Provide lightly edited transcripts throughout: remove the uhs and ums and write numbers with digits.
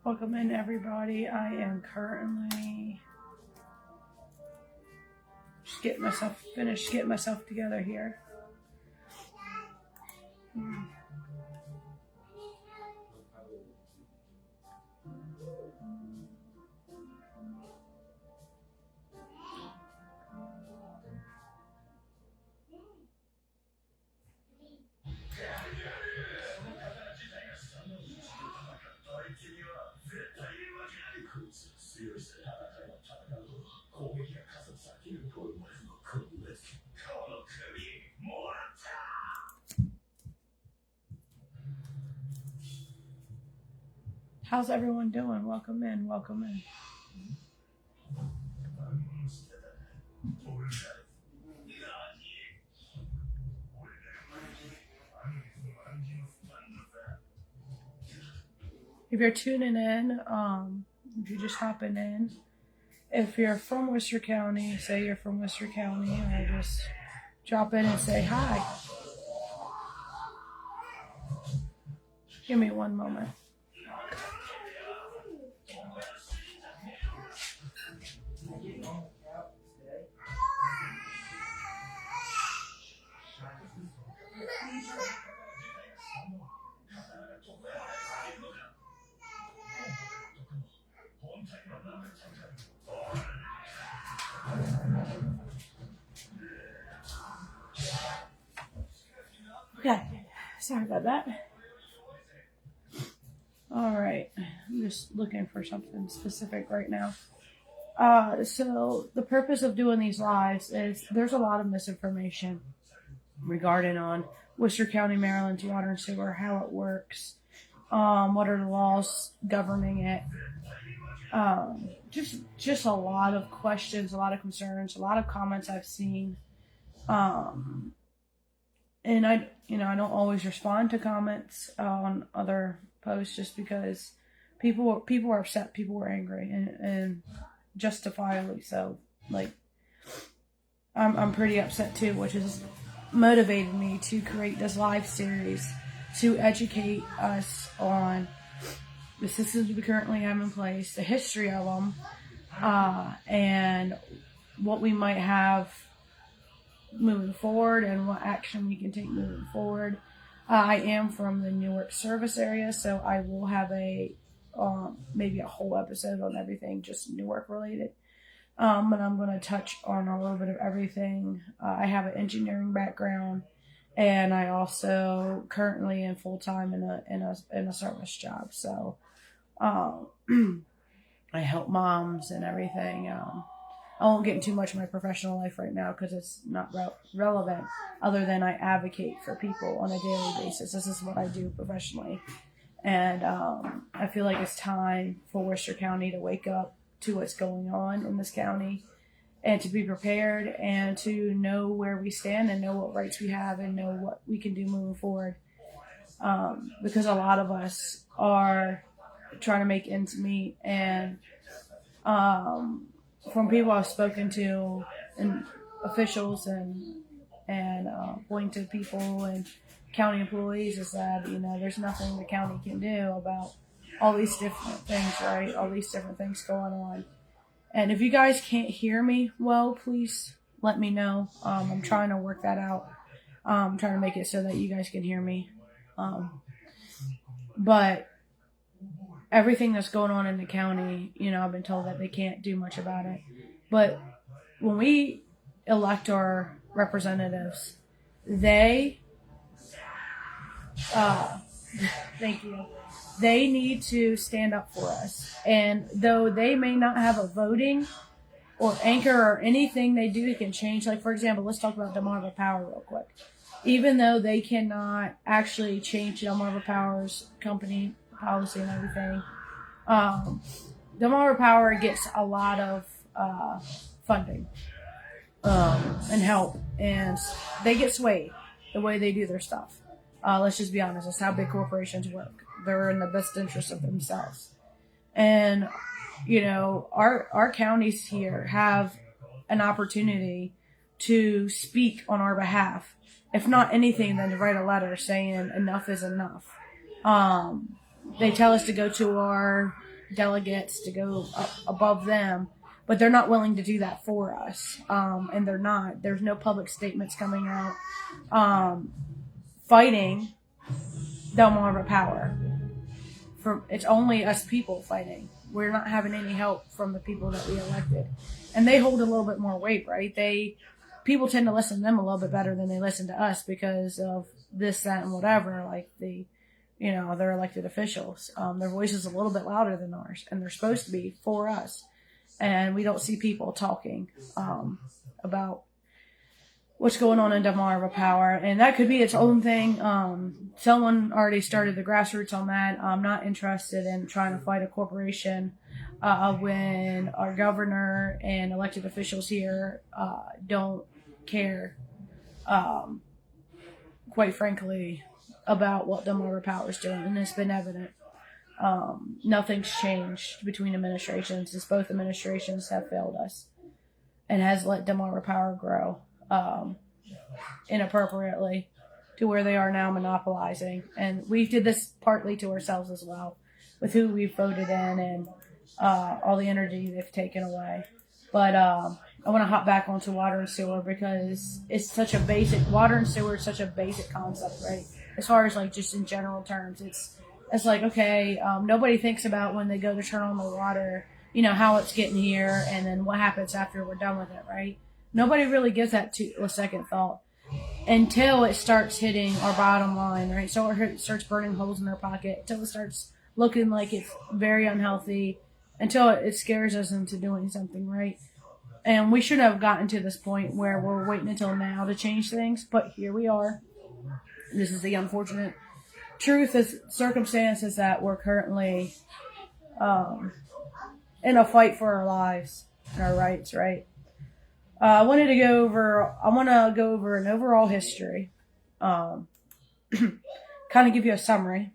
Welcome in, everybody. I am currently just getting myself together here. How's everyone doing? Welcome in, welcome in. If you're tuning in, if you're just hopping in, if you're from Worcester County, say you're from Worcester County, or just drop in and say hi. Give me one moment. Okay, sorry about that. All right, I'm just looking for something specific right now. So the purpose of doing these lives is there's a lot of misinformation regarding on Worcester County, Maryland's water and sewer, how it works, what are the laws governing it. Just a lot of questions, a lot of concerns, a lot of comments I've seen. And I don't always respond to comments on other posts just because people are upset, people are angry, and justifiably so. Like, I'm pretty upset too, which has motivated me to create this live series to educate us on the systems we currently have in place, the history of them, and what we might have moving forward and what action we can take moving forward. I am from the Newark service area, so I will have maybe a whole episode on everything just Newark related. And I'm going to touch on a little bit of everything. I have an engineering background, and I also currently am full time in a service job. So I help moms and everything. I won't get into much of my professional life right now because it's not relevant, other than I advocate for people on a daily basis. This is what I do professionally. And I feel like it's time for Worcester County to wake up to what's going on in this county and to be prepared and to know where we stand and know what rights we have and know what we can do moving forward. Because a lot of us are trying to make ends meet, and from people I've spoken to and officials and appointed people and county employees is that, there's nothing the county can do about all these different things, right? All these different things going on. And if you guys can't hear me well, please let me know. I'm trying to work that out. I'm trying to make it so that you guys can hear me. But everything that's going on in the county, I've been told that they can't do much about it. But when we elect our representatives, they, thank you. They need to stand up for us. And though they may not have a voting or anchor or anything they do can change, like for example, let's talk about Delmarva Power real quick. Even though they cannot actually change Delmarva Power's company policy and everything, Delmarva Power gets a lot of funding and help, and they get swayed the way they do their stuff. Let's just be honest, that's how big corporations work. They're in the best interest of themselves. And, you know, our counties here have an opportunity to speak on our behalf. If not anything, then to write a letter saying enough is enough. They tell us to go to our delegates, to go up above them, but they're not willing to do that for us. And they're not. There's no public statements coming out fighting Delmarva Power. It's only us people fighting. We're not having any help from the people that we elected. And they hold a little bit more weight, right? People tend to listen to them a little bit better than they listen to us because of this, that, and whatever, like their elected officials. Their voice is a little bit louder than ours, and they're supposed to be for us. And we don't see people talking about what's going on in Delmarva Power, and that could be its own thing. Someone already started the grassroots on that. I'm not interested in trying to fight a corporation when our governor and elected officials here don't care, quite frankly, about what Delmarva Power is doing, and it's been evident. Nothing's changed between administrations, as both administrations have failed us and has let Delmarva Power grow inappropriately to where they are now monopolizing. And we did this partly to ourselves as well with who we voted in and all the energy they've taken away. But I want to hop back onto water and sewer because it's such a basic, water and sewer is such a basic concept, right? As far as like just in general terms, it's like, okay, nobody thinks about when they go to turn on the water, you know, how it's getting here and then what happens after we're done with it, right? Nobody really gives that to a second thought until it starts hitting our bottom line, right? So it starts burning holes in our pocket, until it starts looking like it's very unhealthy, until it scares us into doing something, right? And we shouldn't have gotten to this point where we're waiting until now to change things, but here we are. This is the unfortunate truth is circumstances that we're currently in a fight for our lives and our rights, right? I want to go over an overall history, kind of give you a summary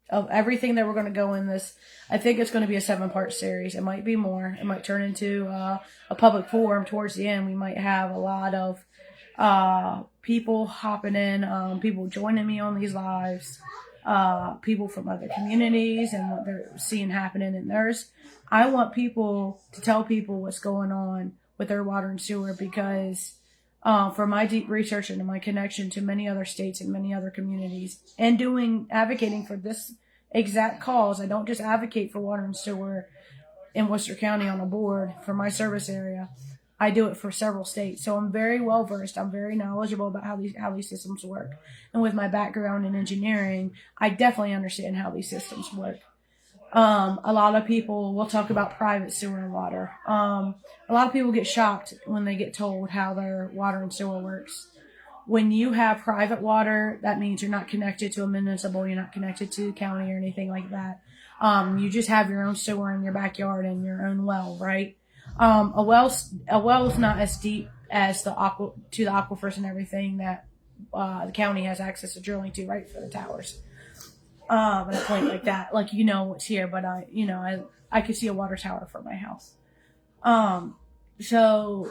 of everything that we're going to go in this. I think it's going to be a 7-part series. It might be more. It might turn into a public forum towards the end. We might have a lot of people hopping in, people joining me on these lives, people from other communities and what they're seeing happening in theirs. I want people to tell people what's going on with their water and sewer because from my deep research and my connection to many other states and many other communities and advocating for this exact cause, I don't just advocate for water and sewer in Worcester County on a board for my service area. I do it for several states. So I'm very well versed. I'm very knowledgeable about how these systems work. And with my background in engineering, I definitely understand how these systems work. A lot of people will talk about private sewer and water. A lot of people get shocked when they get told how their water and sewer works. When you have private water, that means you're not connected to a municipal, you're not connected to the county or anything like that. You just have your own sewer in your backyard and your own well, right? A well is not as deep as the aquifers and everything that the county has access to drilling to, right, for the towers. At a point like that, like, you know what's here, but I could see a water tower from my house. So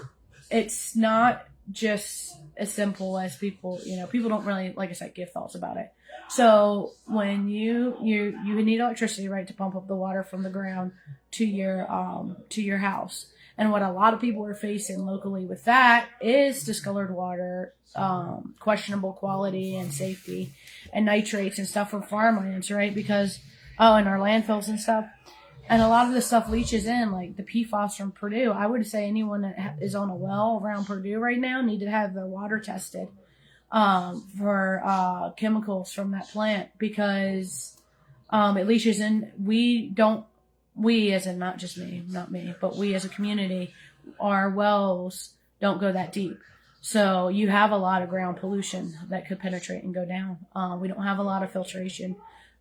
it's not just as simple as people don't really, like I said, give thoughts about it. So when you need electricity, right, to pump up the water from the ground to your house. And what a lot of people are facing locally with that is discolored water, questionable quality and safety, and nitrates and stuff from farmlands, right? Because, and our landfills and stuff. And a lot of this stuff leaches in, like the PFAS from Purdue. I would say anyone that is on a well around Purdue right now need to have their water tested for chemicals from that plant, because it leaches in. We as in not just me, not me, but we as a community, our wells don't go that deep. So you have a lot of ground pollution that could penetrate and go down. We don't have a lot of filtration.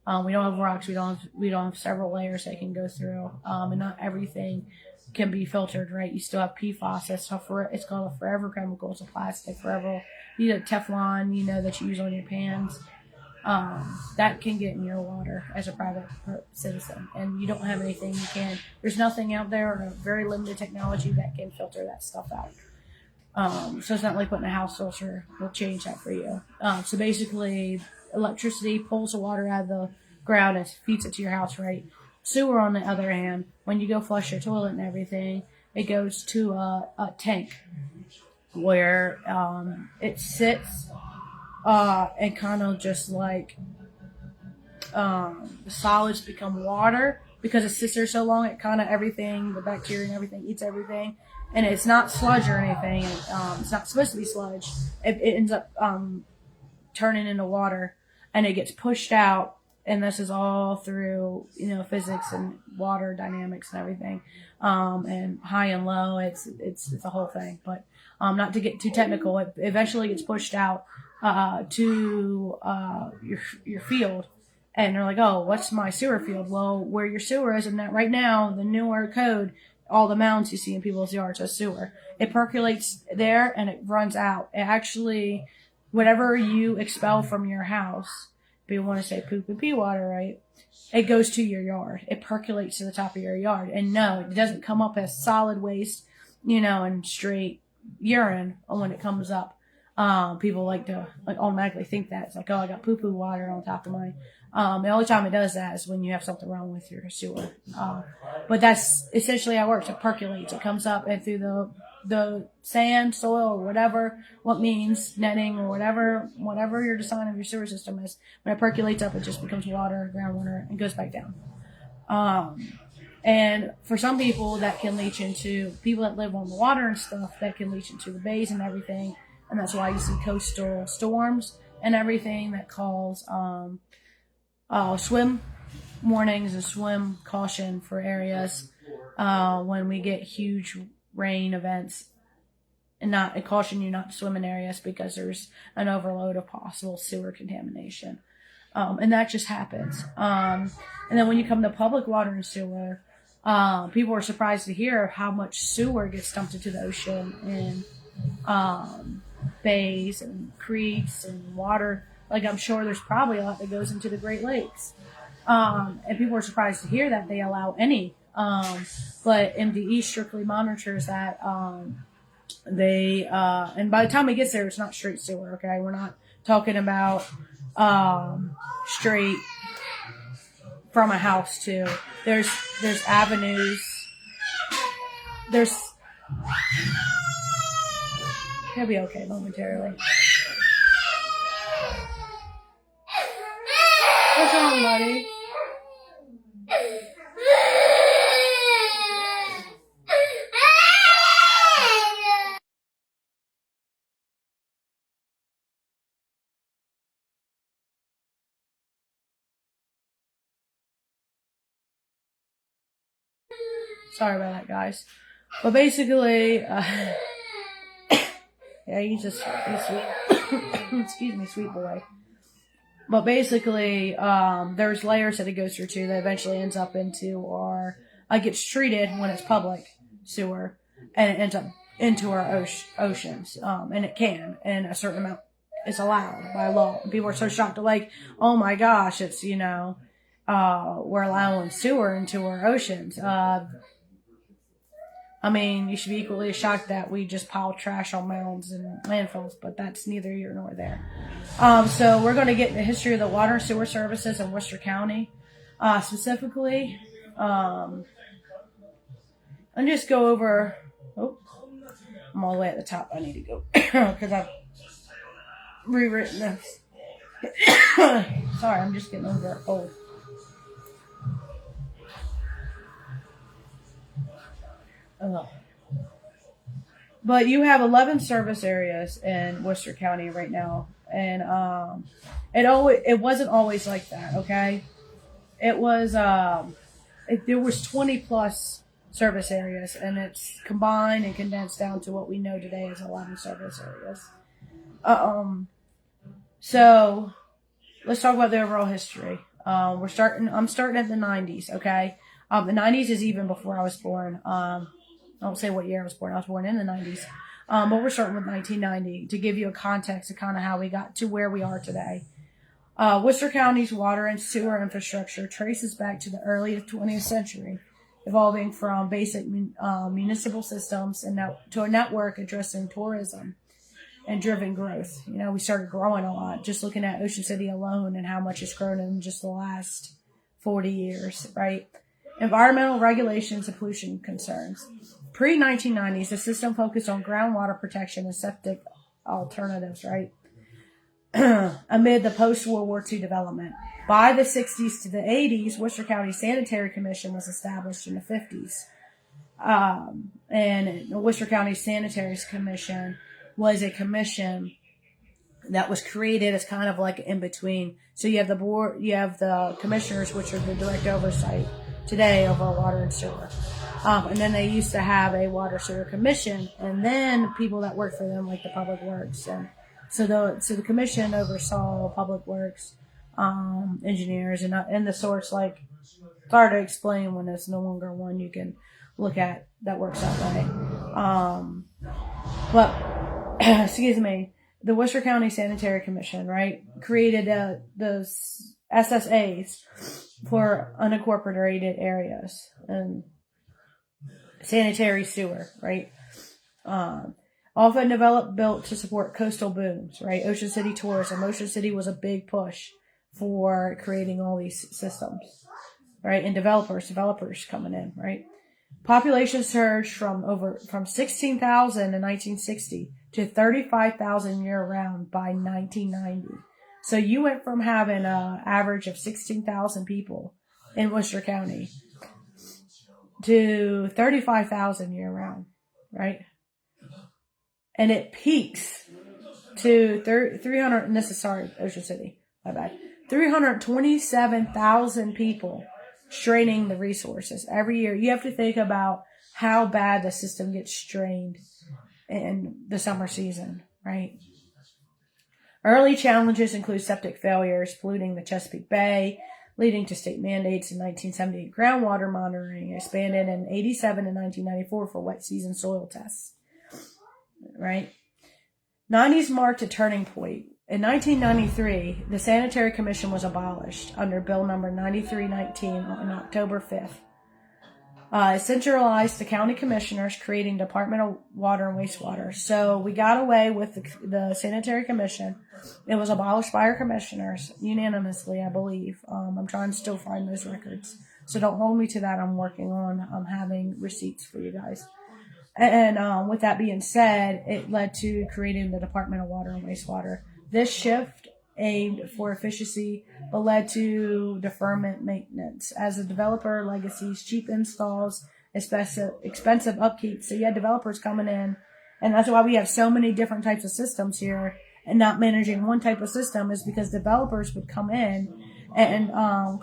We don't have rocks. We don't have several layers they can go through. And not everything can be filtered, right? You still have PFAS. It's called a forever chemical. It's a plastic forever. You need a Teflon, that you use on your pans. That can get in your water as a private citizen, and you don't have anything there's nothing out there, or very limited technology that can filter that stuff out. So it's not like putting a house filter will change that for you. So basically, electricity pulls the water out of the ground and feeds it to your house, right? Sewer, on the other hand, when you go flush your toilet and everything, it goes to a tank where it sits and kind of just like the solids become water, because it sits there so long. It kind of everything, the bacteria and everything, eats everything. And it's not sludge or anything. It's not supposed to be sludge. It ends up turning into water, and it gets pushed out. And this is all through, physics and water dynamics and everything. And high and low, it's a whole thing. But not to get too technical, it eventually gets pushed out to your field. And they're like, oh, what's my sewer field? Well, where your sewer is, and that right now, the newer code, all the mounds you see in people's yards are sewer. It percolates there and it runs out. It actually, whatever you expel from your house, if you want to say poop and pee water, right? It goes to your yard. It percolates to the top of your yard. And no, it doesn't come up as solid waste, and straight urine when it comes up. People like to automatically think that. It's like, oh, I got poo-poo water on top of mine. The only time it does that is when you have something wrong with your sewer. But that's essentially how it works. It percolates. It comes up and through the sand, soil, or whatever, what means netting or whatever your design of your sewer system is. When it percolates up, it just becomes water, groundwater, and goes back down. And for some people, that can leach into people that live on the water and stuff. That can leach into the bays and everything. And that's why you see coastal storms and everything that calls swim warnings and swim caution for areas when we get huge rain events, and caution you not to swim in areas because there's an overload of possible sewer contamination. And that just happens. And then when you come to public water and sewer, people are surprised to hear how much sewer gets dumped into the ocean and bays and creeks and water. Like, I'm sure there's probably a lot that goes into the Great Lakes. And people are surprised to hear that they allow any. But MDE strictly monitors that. And by the time it gets there, it's not straight sewer, okay? We're not talking about straight from a house to. There's avenues. He'll be okay momentarily. What's wrong, buddy? Sorry about that, guys. But basically, yeah, he's sweet. Excuse me, sweet boy. But basically, there's layers that it goes through too that eventually ends up into our, gets treated when it's public sewer, and it ends up into our oceans. And it can, and a certain amount is allowed by law. And people are so shocked, to like, oh my gosh, it's, we're allowing sewer into our oceans. I mean, you should be equally as shocked that we just pile trash on mounds and landfills, but that's neither here nor there. So we're going to get into the history of the water and sewer services in Worcester County, specifically. And just go over. Oh, I'm all the way at the top. I need to go because I've rewritten this. Sorry, I'm just getting over a cold. Ugh. But you have 11 service areas in Worcester County right now, and it wasn't always like that. Okay, it was there was 20 plus service areas, and it's combined and condensed down to what we know today as 11 service areas. So let's talk about the overall history. I'm starting at the 90s. Okay, the 90s is even before I was born. I don't say what year I was born. I was born in the 90s. But we're starting with 1990 to give you a context of kind of how we got to where we are today. Worcester County's water and sewer infrastructure traces back to the early 20th century, evolving from basic municipal systems and to a network addressing tourism and driven growth. You know, we started growing a lot, just looking at Ocean City alone and how much it's grown in just the last 40 years, right? Environmental regulations and pollution concerns. Pre-1990s, the system focused on groundwater protection and septic alternatives, right? Amid the post-World War II development. By the 60s to the 80s, Worcester County Sanitary Commission was established in the 50s. And the Worcester County Sanitary Commission was a commission that was created as kind of like in between. So you have the board, you have the commissioners, which are the direct oversight today over water and sewer. And then they used to have a water sewer commission, and then people that work for them, like the public works. And so the commission oversaw public works, engineers, and the source, like, it's hard to explain when it's no longer one you can look at that works that way. But excuse me, the Worcester County Sanitary Commission, right, created the SSAs for unincorporated areas and sanitary sewer, right? Often built to support coastal booms, right? Ocean City tourism. Ocean City was a big push for creating all these systems, right? And developers coming in, right? Population surged from 16,000 in 1960 to 35,000 year round by 1990. So you went from having an average of 16,000 people in Worcester County to 35,000 year round, right? And it peaks to 300, and this is, Ocean City, my bad. 327,000 people straining the resources every year. You have to think about how bad the system gets strained in the summer season, right? Early challenges include septic failures, polluting the Chesapeake Bay, leading to state mandates in 1978. Groundwater monitoring expanded in 87 and 1994 for wet season soil tests, right? 90s marked a turning point. In 1993, the Sanitary Commission was abolished under Bill number 9319 on October 5th. It centralized the county commissioners, creating Department of Water and Wastewater. So we got away with the Sanitary Commission. It was abolished by our commissioners unanimously, I believe. I'm trying to still find those records. So don't hold me to that. I'm working on having receipts for you guys. And with that being said, it led to creating the Department of Water and Wastewater. This shift aimed for efficiency, but led to deferment maintenance. As a developer, legacies, cheap installs, expensive upkeep. So you had developers coming in, and that's why we have so many different types of systems here, and not managing one type of system is because developers would come in and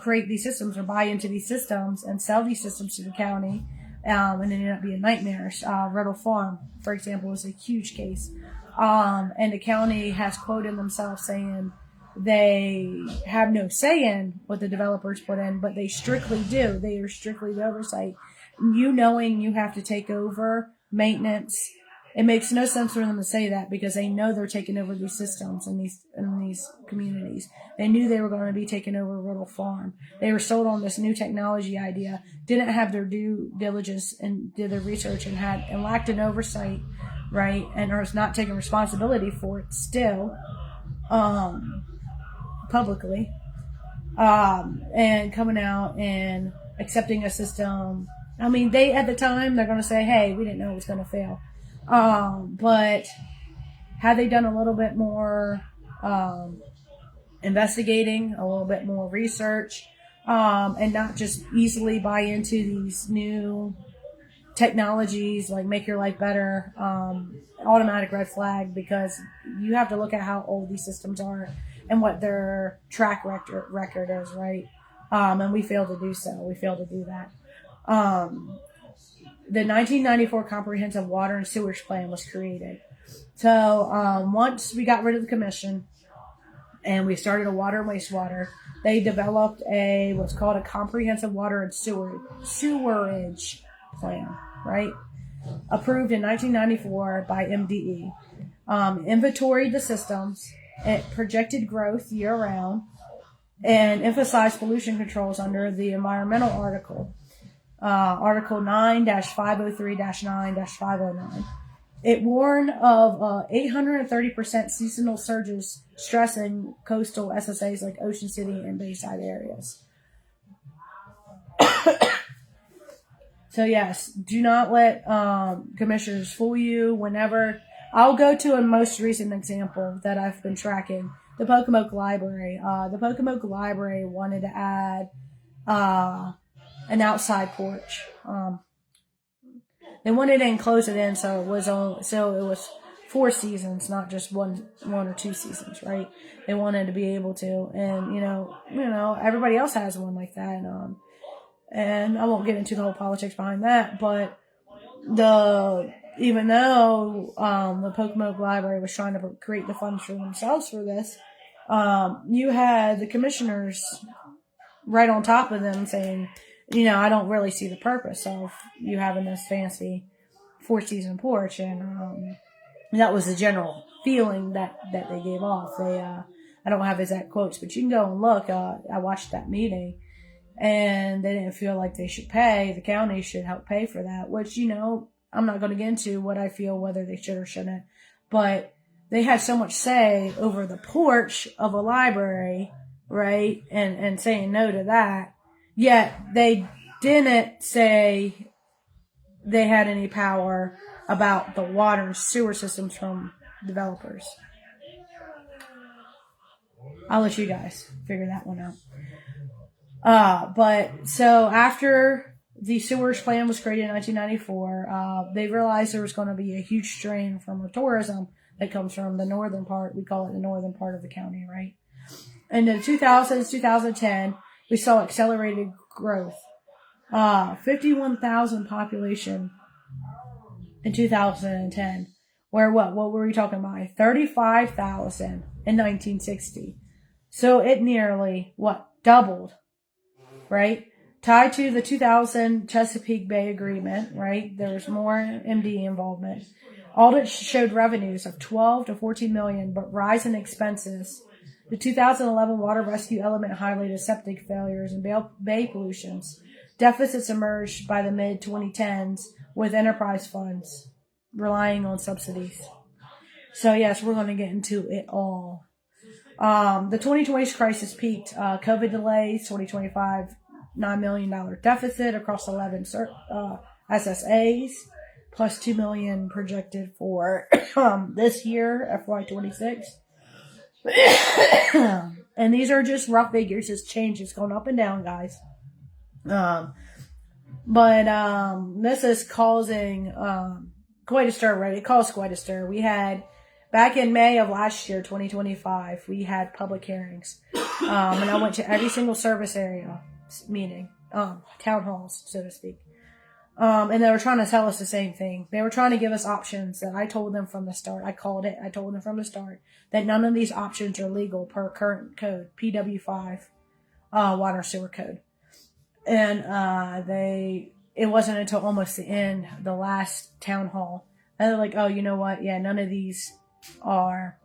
create these systems or buy into these systems and sell these systems to the county, and it ended up being nightmares. Riddle Farm, for example, was a huge case. And the county has quoted themselves saying they have no say in what the developers put in, but they strictly do. They are strictly the oversight. You knowing you have to take over maintenance, it makes no sense for them to say that because they know they're taking over these systems in these communities. They knew they were going to be taking over Riddle Farm. They were sold on this new technology idea, didn't have their due diligence and did their research and lacked an oversight, right? And are not taking responsibility for it still, publicly, and coming out and accepting a system. I mean, at the time, they're going to say, hey, we didn't know it was going to fail. But had they done a little bit more investigating, a little bit more research, and not just easily buy into these new technologies like make your life better, automatic red flag, because you have to look at how old these systems are and what their track record is, right? And we failed to do so. We failed to do that. The 1994 Comprehensive Water and Sewage Plan was created. So once we got rid of the commission and we started a water and wastewater, they developed what's called a Comprehensive Water and Sewerage Plan, right? Approved in 1994 by MDE. Inventoried the systems. It projected growth year-round and emphasized pollution controls under the environmental article. Article 9-503-9-509. It warned of 830% seasonal surges stressing coastal SSAs like Ocean City and Bayside areas. So yes, do not let commissioners fool you. Whenever I'll go to a most recent example that I've been tracking, the Pocomoke Library. The Pocomoke Library wanted to add an outside porch. They wanted to enclose it in, so it was 4 seasons, not just one or 2 seasons, right? They wanted to be able to, and you know, everybody else has one like that, and I won't get into the whole politics behind that, but even though the Pocomoke Library was trying to create the funds for themselves for this, you had the commissioners right on top of them saying, I don't really see the purpose of you having this fancy 4-season porch. And that was the general feeling that they gave off. I don't have exact quotes, but you can go and look. I watched that meeting, and they didn't feel like they should pay. The county should help pay for that, which, I'm not going to get into what I feel, whether they should or shouldn't. But they had so much say over the porch of a library, right? And saying no to that. Yet they didn't say they had any power about the water and sewer systems from developers. I'll let you guys figure that one out. But so after the sewage plan was created in 1994, they realized there was going to be a huge strain from the tourism that comes from the northern part. We call it the northern part of the county, right? In the 2000s, 2010, we saw accelerated growth. 51,000 population in 2010. Where what were we talking about? 35,000 in 1960. So it nearly, doubled, right? Tied to the 2000 Chesapeake Bay Agreement, right? There was more MD involvement. Audits showed revenues of 12 to 14 million, but rise in expenses. The 2011 water rescue element highlighted septic failures and bay pollutions. Deficits emerged by the mid-2010s with enterprise funds relying on subsidies. So yes, we're going to get into it all. The 2020 crisis peaked. COVID delays, 2025, $9 million deficit across 11 SSAs, plus $2 million projected for this year, FY26. And these are just rough figures. It's changed. It's going up and down, guys. But this is causing quite a stir, right? It caused quite a stir. We had, back in May of last year, 2025, we had public hearings. And I went to every single service area meeting, town halls, so to speak. And they were trying to tell us the same thing. They were trying to give us options that I told them from the start. I told them from the start that none of these options are legal per current code, PW5, water sewer code. And it wasn't until almost the end, the last town hall, and they're like, oh, you know what? Yeah, none of these are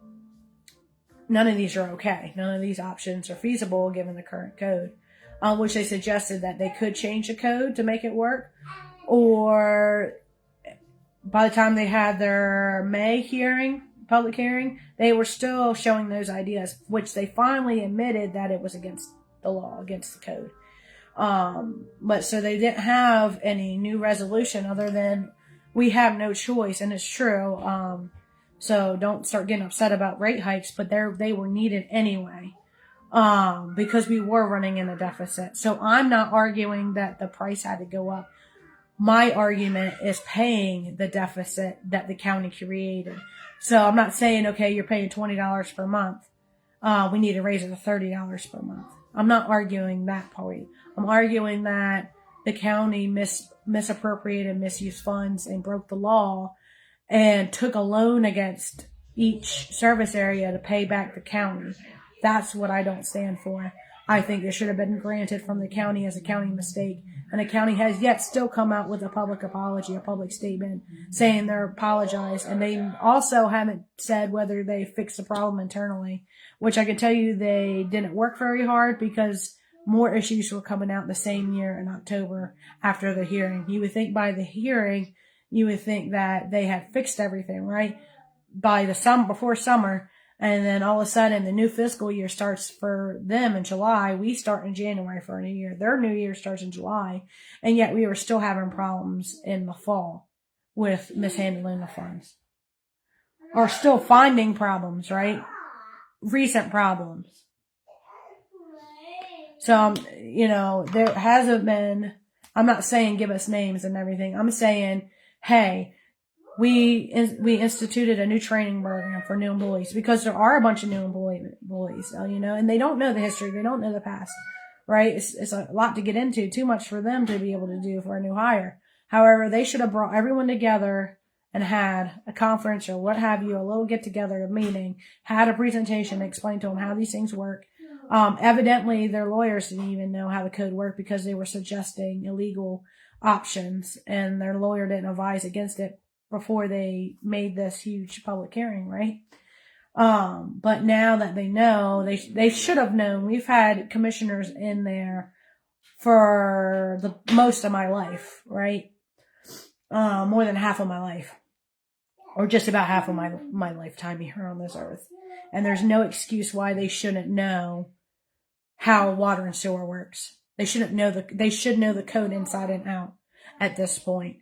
okay. None of these options are feasible given the current code. Which they suggested that they could change the code to make it work. Or by the time they had their May public hearing, they were still showing those ideas, which they finally admitted that it was against the law, against the code. But so they didn't have any new resolution other than we have no choice, and it's true. So don't start getting upset about rate hikes, but they were needed anyway. Because we were running in a deficit. So I'm not arguing that the price had to go up. My argument is paying the deficit that the county created. So I'm not saying, okay, you're paying $20 per month. We need to raise it to $30 per month. I'm not arguing that point. I'm arguing that the county misappropriated, misused funds and broke the law and took a loan against each service area to pay back the county. That's what I don't stand for. I think it should have been granted from the county as a county mistake. And the county has yet still come out with a public apology, a public statement saying they're apologized. And they also haven't said whether they fixed the problem internally, which I can tell you they didn't work very hard because more issues were coming out the same year in October after the hearing. You would think by the hearing, you would think that they had fixed everything, right? By the summer, before summer. And then all of a sudden, the new fiscal year starts for them in July. We start in January for a new year. Their new year starts in July. And yet we were still having problems in the fall with mishandling the funds. Or still finding problems, right? Recent problems. So, there hasn't been, I'm not saying give us names and everything. I'm saying, hey, we instituted a new training program for new employees because there are a bunch of new employees, and they don't know the history. They don't know the past, right? It's a lot to get into, too much for them to be able to do for a new hire. However, they should have brought everyone together and had a conference or what have you, a little get together, a meeting, had a presentation, explained to them how these things work. Evidently, their lawyers didn't even know how the code worked because they were suggesting illegal options, and their lawyer didn't advise against it before they made this huge public hearing, right? But now that they know, they should have known. We've had commissioners in there for the most of my life, right? More than half of my life, or just about half of my lifetime here on this earth. And there's no excuse why they shouldn't know how water and sewer works. They should know the code inside and out at this point.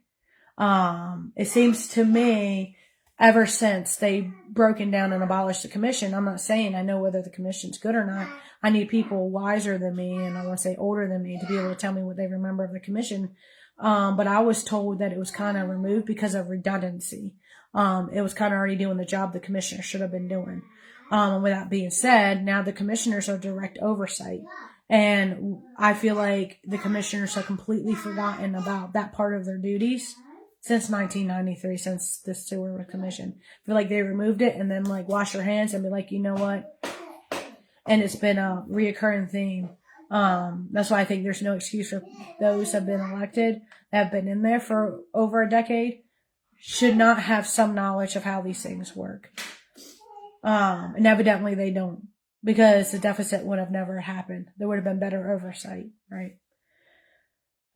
It seems to me ever since they broken down and abolished the commission, I'm not saying I know whether the commission's good or not. I need people wiser than me, and I want to say older than me, to be able to tell me what they remember of the commission. But I was told that it was kind of removed because of redundancy. It was kind of already doing the job the commissioner should have been doing. And with that being said, now the commissioners are direct oversight. And I feel like the commissioners have completely forgotten about that part of their duties since 1993, since the sewer commission. I feel like they removed it and then wash their hands and be like, you know what? And it's been a reoccurring theme. That's why I think there's no excuse for those who have been elected, that have been in there for over a decade, should not have some knowledge of how these things work. And evidently they don't, because the deficit would have never happened. There would have been better oversight, right?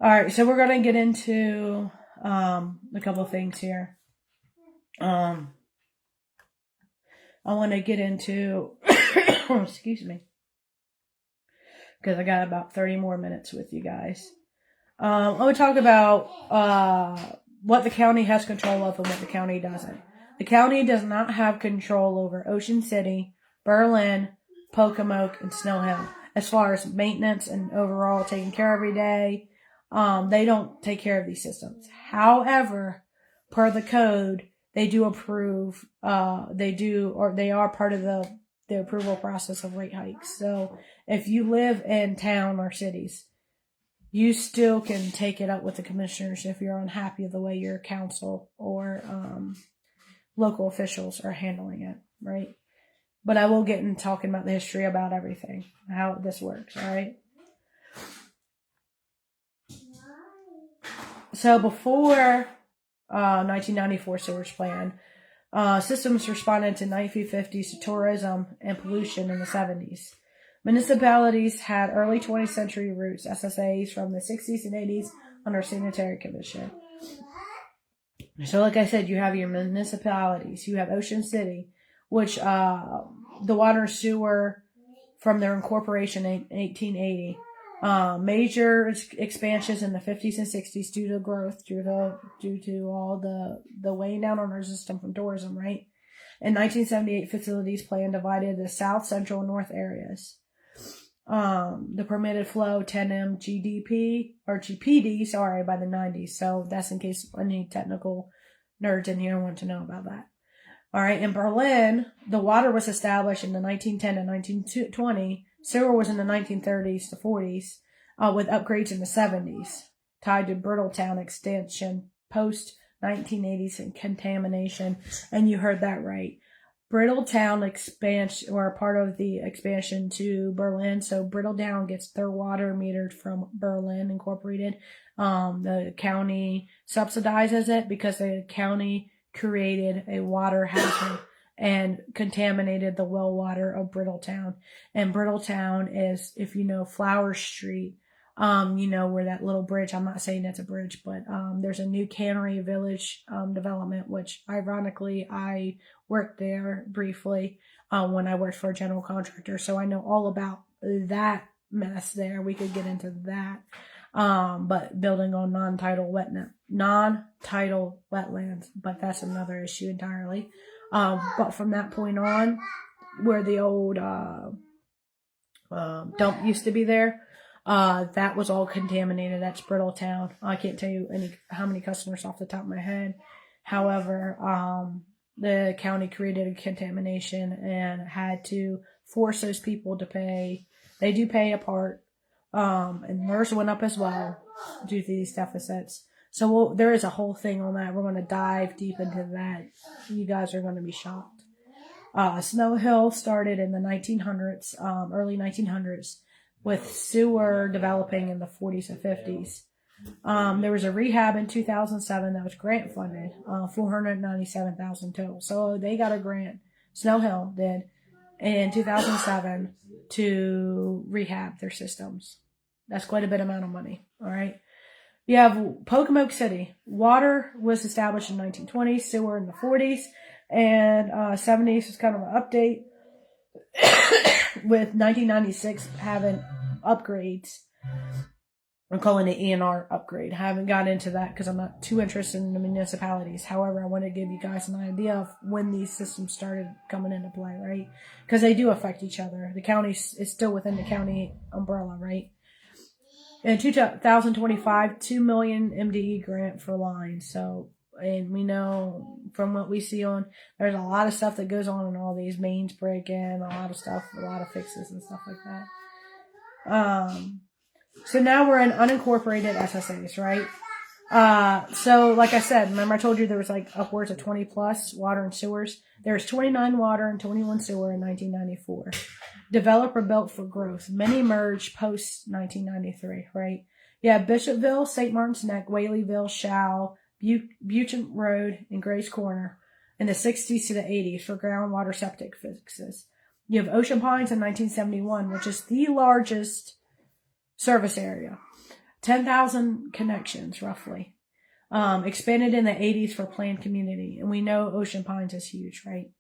All right, so we're going to get into a couple of things here. I want to get into, excuse me, because I got about 30 more minutes with you guys. I want to talk about what the county has control of and what the county doesn't. The county does not have control over Ocean City, Berlin, Pocomoke, and Snow Hill. As far as maintenance and overall taking care every day, they don't take care of these systems. However, per the code, they do approve, they are part of the approval process of rate hikes. So if you live in town or cities, you still can take it up with the commissioners if you're unhappy with the way your council or local officials are handling it, right? But I will get into talking about the history about everything, how this works, all right? So before 1994 sewage plan, systems responded to 1950s to tourism and pollution in the 70s. Municipalities had early 20th century roots, SSAs, from the 60s and 80s under Sanitary Commission. So like I said, you have your municipalities. You have Ocean City, which the water and sewer from their incorporation in 1880. Major expansions in the 50s and 60s due to growth, due to all the weighing down on our system from tourism, right? In 1978, facilities plan divided the south, central, and north areas. the permitted flow 10 GDP or GPD, sorry, by the 90s. So that's in case any technical nerds in here want to know about that. All right. In Berlin, the water was established in the 1910 to 1920. Sewer was in the 1930s to 40s, with upgrades in the 70s, tied to Brittletown extension post 1980s and contamination. And you heard that right. Brittletown expansion, or part of the expansion to Berlin. So Brittletown gets their water metered from Berlin Incorporated. The county subsidizes it because the county created a water hazard and contaminated the well water of Brittletown. And Brittletown is, if you know Flower Street, you know where that little bridge, I'm not saying it's a bridge, but there's a new cannery village development, which ironically I worked there briefly when I worked for a general contractor. So I know all about that mess there. We could get into that. But building on non-tidal wetlands, but that's another issue entirely. But from that point on, where the old dump used to be there, that was all contaminated. That's Brittletown. I can't tell you how many customers off the top of my head. However, the county created a contamination and had to force those people to pay. They do pay a part. And theirs went up as well due to these deficits. So there is a whole thing on that. We're going to dive deep into that. You guys are going to be shocked. Snow Hill started in the 1900s, early 1900s, with sewer developing in the 40s and 50s. There was a rehab in 2007 that was grant funded, $497,000 total. So they got a grant, Snow Hill did, in 2007 to rehab their systems. That's quite a bit amount of money. All right. You have Pocomoke City. Water was established in 1920s, sewer in the 40s, and 70s was kind of an update with 1996 having upgrades. I'm calling it E&R upgrade. I haven't got into that because I'm not too interested in the municipalities. However, I want to give you guys an idea of when these systems started coming into play, right? Because they do affect each other. The county is still within the county umbrella, right? In 2025, $2 million MDE grant for lines. So, and we know from what we see on, there's a lot of stuff that goes on in all these mains breaking, a lot of stuff, a lot of fixes and stuff like that. So now we're in unincorporated SSAs, right? So like I said, remember I told you there was like upwards of 20 plus water and sewers. There's 29 water and 21 sewer in 1994. Developer built for growth. Many merged post 1993, right? Yeah, Bishopville, St. Martin's Neck, Whaleyville, Shaw, Buchan Road, and Gray's Corner in the 60s to the 80s for groundwater septic fixes. You have Ocean Pines in 1971, which is the largest service area. 10,000 connections, roughly. Expanded in the 80s for planned community. And we know Ocean Pines is huge, right?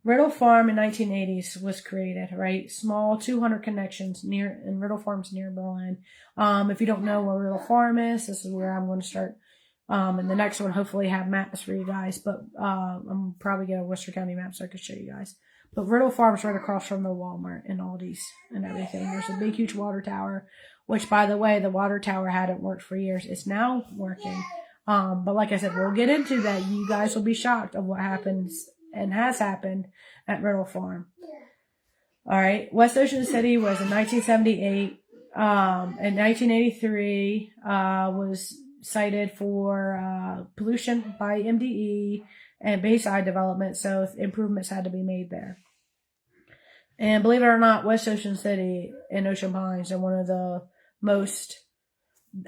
Riddle Farm in 1980s was created, right? Small 200 connections in Riddle Farm's near Berlin. If you don't know where Riddle Farm is, this is where I'm going to start. And the next one, hopefully have maps for you guys. But I'm probably get a Worcester County map so I can show you guys. But Riddle Farm's right across from the Walmart and Aldi's and everything. There's a big, huge water tower, which, by the way, the water tower hadn't worked for years. It's now working. But like I said, we'll get into that. You guys will be shocked of what happens and has happened at Riddle Farm. All right. West Ocean City was in 1978. In 1983, was cited for pollution by MDE and Bayside development, so improvements had to be made there. And believe it or not, West Ocean City and Ocean Pines are one of the most,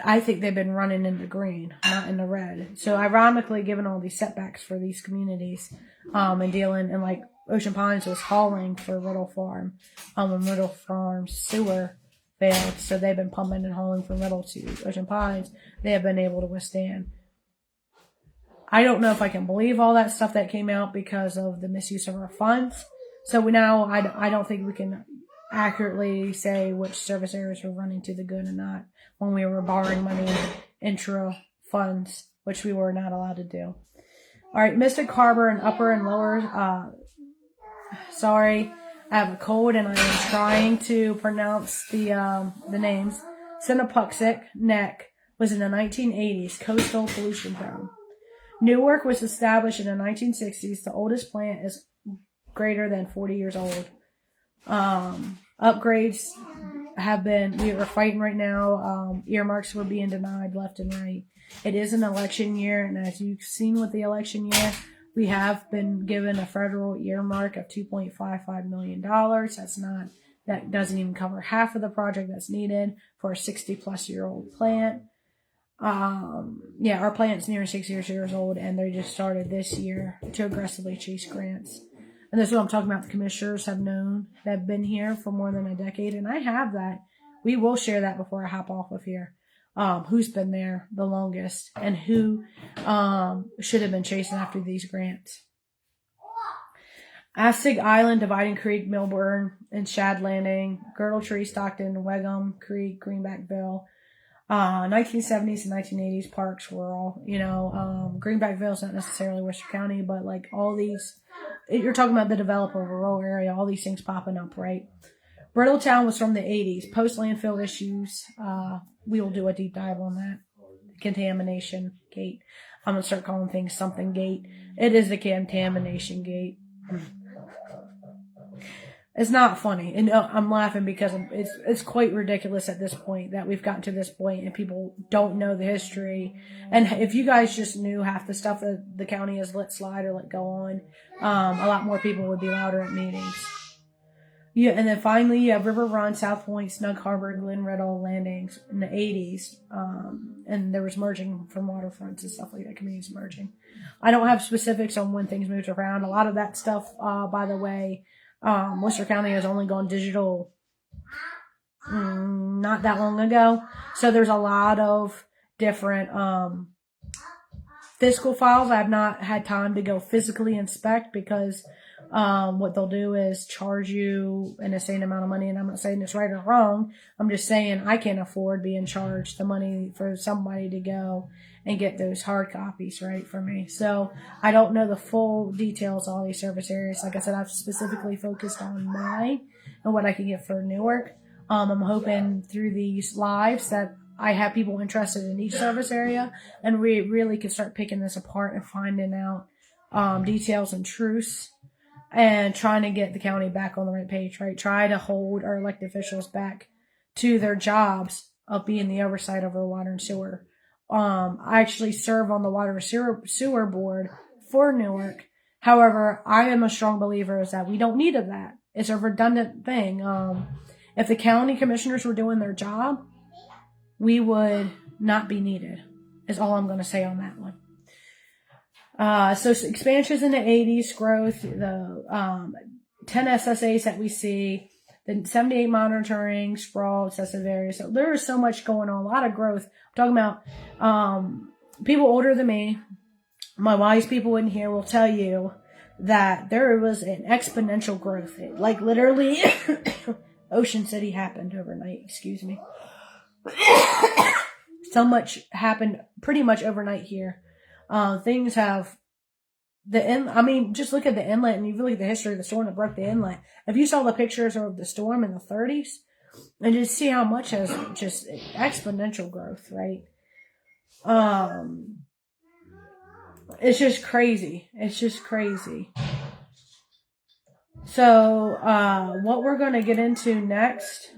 I think they've been running in the green, not in the red. So ironically, given all these setbacks for these communities, and dealing, and like Ocean Pines was hauling for Riddle Farm, when Riddle Farm's sewer failed, so they've been pumping and hauling from Riddle to Ocean Pines. They have been able to withstand. I don't know if I can believe all that stuff that came out because of the misuse of our funds. So I don't think we can accurately say which service areas were running to the good and not when we were borrowing money intra funds, which we were not allowed to do. All right, Mystic Harbor and Upper and Lower, I have a cold and I am trying to pronounce the names. Sinnapuxik Neck was in the 1980s coastal pollution prone. Newark was established in the 1960s. The oldest plant is greater than 40 years old. Upgrades have been, we are fighting right now. Earmarks were being denied left and right. It is an election year, and as you've seen with the election year, we have been given a federal earmark of $2.55 million. That doesn't even cover half of the project that's needed for a 60-plus-year-old plant. Our plant's near 6 years old, and they just started this year to aggressively chase grants. And that's what I'm talking about. The commissioners have known, that have been here for more than a decade, and I have that. We will share that before I hop off of here. Who's been there the longest and who should have been chasing after these grants. Assig Island, Dividing Creek, Milburn, and Shad Landing, Girdle Tree, Stockton, Wegham Creek, Greenbackville. 1970s and 1980s parks were all, Greenbackville is not necessarily Worcester County, but like all these, you're talking about the developer rural area, all these things popping up, right? Brittletown was from the 80s. Post-landfill issues, we will do a deep dive on that. Contamination gate. I'm going to start calling things something gate. It is the contamination gate. It's not funny. And I'm laughing because it's quite ridiculous at this point that we've gotten to this point and people don't know the history. And if you guys just knew half the stuff that the county has let slide or let go on, a lot more people would be louder at meetings. Yeah, and then finally you have River Run, South Point, Snug Harbor, Glen Riddle landings in the 80s. And there was merging from waterfronts and stuff like that, communities merging. I don't have specifics on when things moved around. A lot of that stuff, by the way, Worcester County has only gone digital not that long ago. So there's a lot of different fiscal files I have not had time to go physically inspect because what they'll do is charge you an insane amount of money. And I'm not saying it's right or wrong. I'm just saying I can't afford being charged the money for somebody to go and get those hard copies, right, for me. So I don't know the full details of all these service areas. Like I said, I've specifically focused on mine and what I can get for Newark. I'm hoping through these lives that I have people interested in each service area and we really can start picking this apart and finding out details and truths and trying to get the county back on the right page, right? Try to hold our elected officials back to their jobs of being the oversight over water and sewer. I actually serve on the water and sewer board for Newark. However, I am a strong believer is that we don't need that. It's a redundant thing. If the county commissioners were doing their job, we would not be needed, is all I'm going to say on that one. So expansions in the 80s, growth, the 10 SSAs that we see, the 78 monitoring, sprawl, excessive areas. So there is so much going on, a lot of growth. I'm talking about people older than me. My wise people in here will tell you that there was an exponential growth. Like literally, Ocean City happened overnight. Excuse me. So much happened pretty much overnight here. Things have just look at the inlet and you look at the history of the storm that broke the inlet. If you saw the pictures of the storm in the 30s and just see how much has just exponential growth, right? It's just crazy. It's just crazy. So, what we're going to get into next.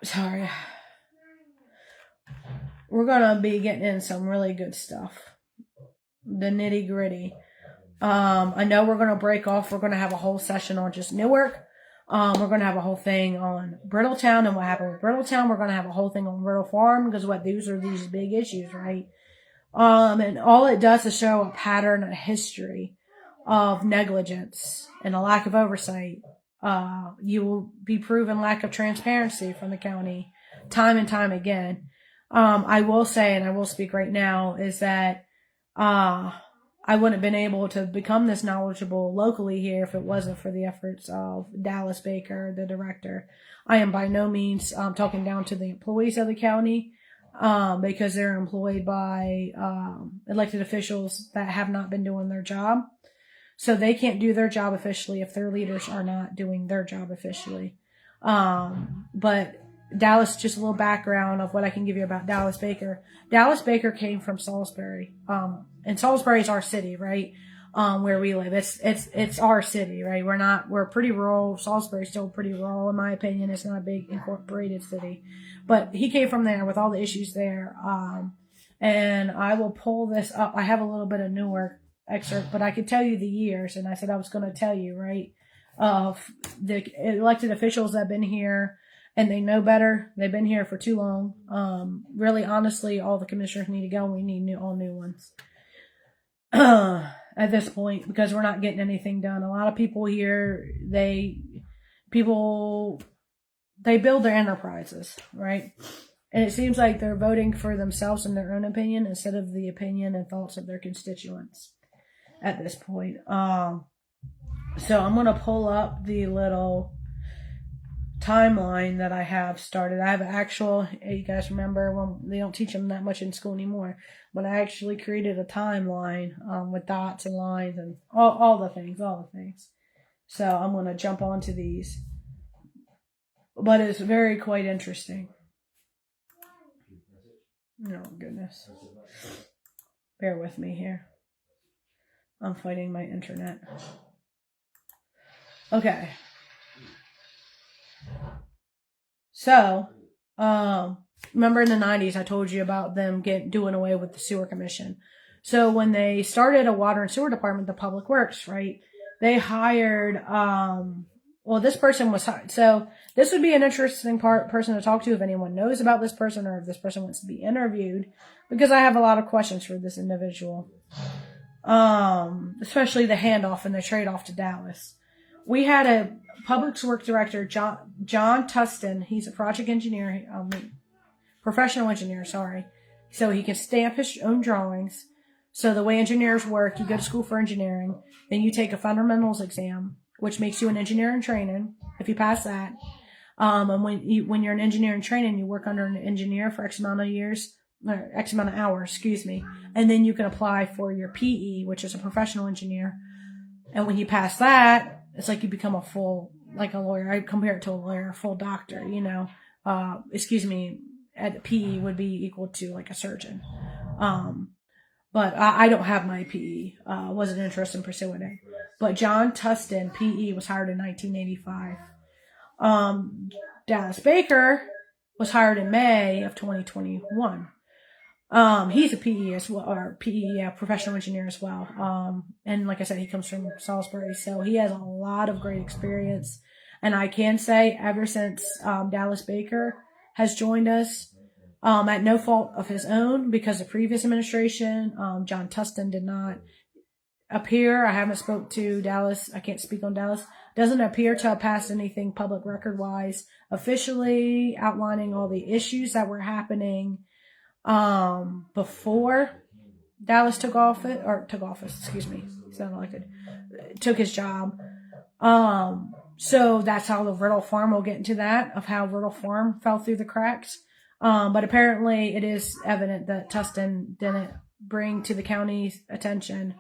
Sorry. We're going to be getting in some really good stuff. The nitty gritty. I know we're going to break off. We're going to have a whole session on just Newark. We're going to have a whole thing on Brittletown and what happened with Brittletown. We're going to have a whole thing on Riddle Farm because these are these big issues, right? And all it does is show a pattern, a history of negligence and a lack of oversight. You will be proven lack of transparency from the county time and time again. I will say, and I will speak right now, is that I wouldn't have been able to become this knowledgeable locally here if it wasn't for the efforts of Dallas Baker, the director. I am by no means talking down to the employees of the county. because they're employed by elected officials that have not been doing their job. So they can't do their job officially if their leaders are not doing their job officially. But Dallas, just a little background of what I can give you about Dallas Baker. Dallas Baker came from Salisbury. And Salisbury is our city, right? Where we live. It's our city, right? We're pretty rural. Salisbury's still pretty rural, in my opinion. It's not a big incorporated city. But he came from there with all the issues there. And I will pull this up. I have a little bit of newer excerpt, but I could tell you the years, and I said I was going to tell you, right, of the elected officials that have been here, and they know better. They've been here for too long. Really, honestly, all the commissioners need to go. We need all new ones at this point, because we're not getting anything done. A lot of people here, they build their enterprises, right? And it seems like they're voting for themselves and their own opinion instead of the opinion and thoughts of their constituents at this point. So I'm going to pull up the little timeline that I have started. I have actual, you guys remember when they don't teach them that much in school anymore, but I actually created a timeline with dots and lines and all the things. So I'm going to jump onto these. But it's very quite interesting. Oh, goodness. Bear with me here. I'm fighting my internet. Okay. So, remember in the 90s, I told you about them doing away with the sewer commission. So when they started a water and sewer department, the public works, right? They hired, this person was hired. So this would be an interesting person to talk to if anyone knows about this person or if this person wants to be interviewed, because I have a lot of questions for this individual. Especially the handoff and the trade-off to Dallas. We had a public works director, John Tustin. He's a project engineer, professional engineer, sorry. So he can stamp his own drawings. So the way engineers work, you go to school for engineering, then you take a fundamentals exam, which makes you an engineer in training, if you pass that. And when you're an engineer in training, you work under an engineer for X amount of hours, and then you can apply for your PE, which is a professional engineer. And when you pass that, it's like you become a full, like a lawyer. I compare it to a lawyer, a full doctor, at PE would be equal to like a surgeon. But I don't have my PE, wasn't interested in pursuing it. But John Tustin, PE, was hired in 1985. Dallas Baker was hired in May of 2021. He's a PE as well, or PE, professional engineer as well. And like I said, he comes from Salisbury, so he has a lot of great experience. And I can say, ever since Dallas Baker has joined us, at no fault of his own, because the previous administration, John Tustin did not appear. I haven't spoke to Dallas. I can't speak on Dallas. Doesn't appear to have passed anything public record wise, officially outlining all the issues that were happening before Dallas took his job. So that's how the Riddle Farm, we'll get into that, of how Riddle Farm fell through the cracks. But apparently it is evident that Tustin didn't bring to the county's attention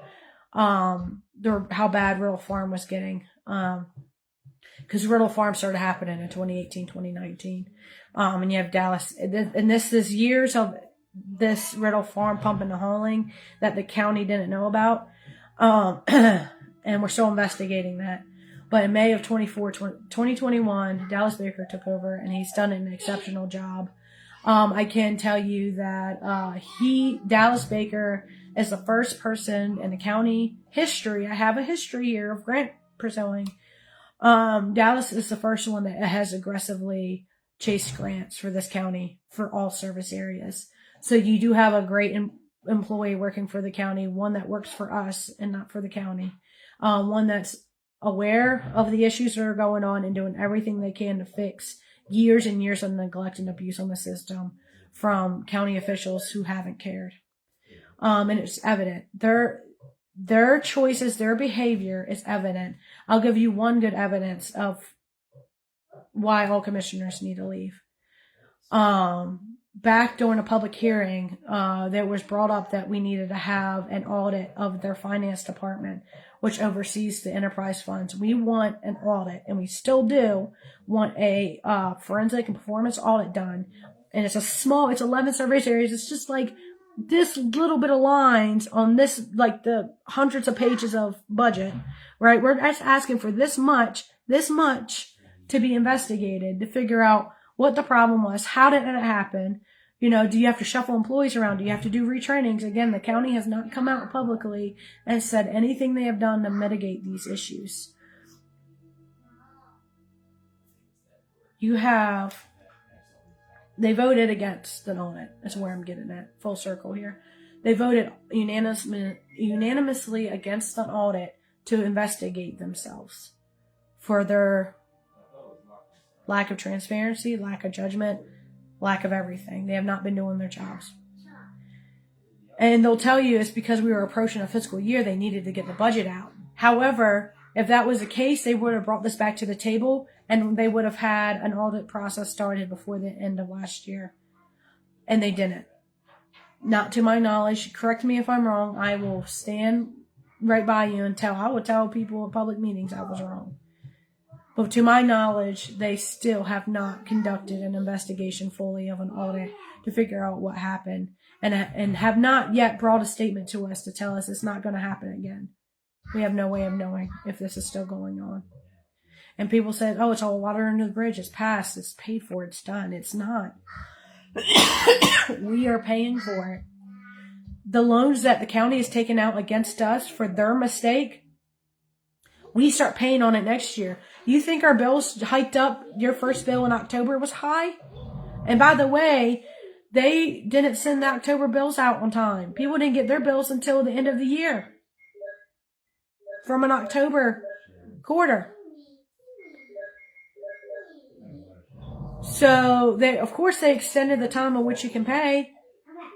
how bad Riddle Farm was getting. Because Riddle Farm started happening in 2018, 2019. And you have Dallas, and this is years of this Riddle Farm pumping and hauling that the county didn't know about. And we're still investigating that. But in May of 2021, Dallas Baker took over, and he's done an exceptional job. I can tell you that Dallas Baker is the first person in the county history. I have a history here of grant pursuing. Dallas is the first one that has aggressively chased grants for this county for all service areas. So you do have a great employee working for the county, one that works for us and not for the county, one that's aware of the issues that are going on and doing everything they can to fix years and years of neglect and abuse on the system from county officials who haven't cared. And it's evident. Their choices, their behavior is evident. I'll give you one good evidence of why all commissioners need to leave. back during a public hearing, there was brought up that we needed to have an audit of their finance department, which oversees the enterprise funds. We want an audit, and we still do want a forensic and performance audit done. And it's it's 11 service areas. It's just like this little bit of lines on this, like the hundreds of pages of budget, right? We're just asking for this much to be investigated to figure out what the problem was. How did it happen? Do you have to shuffle employees around? Do you have to do retrainings? Again, the county has not come out publicly and said anything they have done to mitigate these issues. They voted against an audit. That's where I'm getting at. Full circle here. They voted unanimously against an audit to investigate themselves for their lack of transparency, lack of judgment, lack of everything. They have not been doing their jobs. And they'll tell you it's because we were approaching a fiscal year, they needed to get the budget out. However, if that was the case, they would have brought this back to the table and they would have had an audit process started before the end of last year. And they didn't. Not to my knowledge. Correct me if I'm wrong. I will stand right by you and I will tell people at public meetings I was wrong. But to my knowledge, they still have not conducted an investigation fully of an audit to figure out what happened and have not yet brought a statement to us to tell us it's not going to happen again. We have no way of knowing if this is still going on. And people said, oh, it's all water under the bridge. It's passed. It's paid for. It's done. It's not. We are paying for it. The loans that the county has taken out against us for their mistake, we start paying on it next year. You think our bills hiked up? Your first bill in October was high? And by the way, they didn't send the October bills out on time. People didn't get their bills until the end of the year from an October quarter. So of course they extended the time in which you can pay,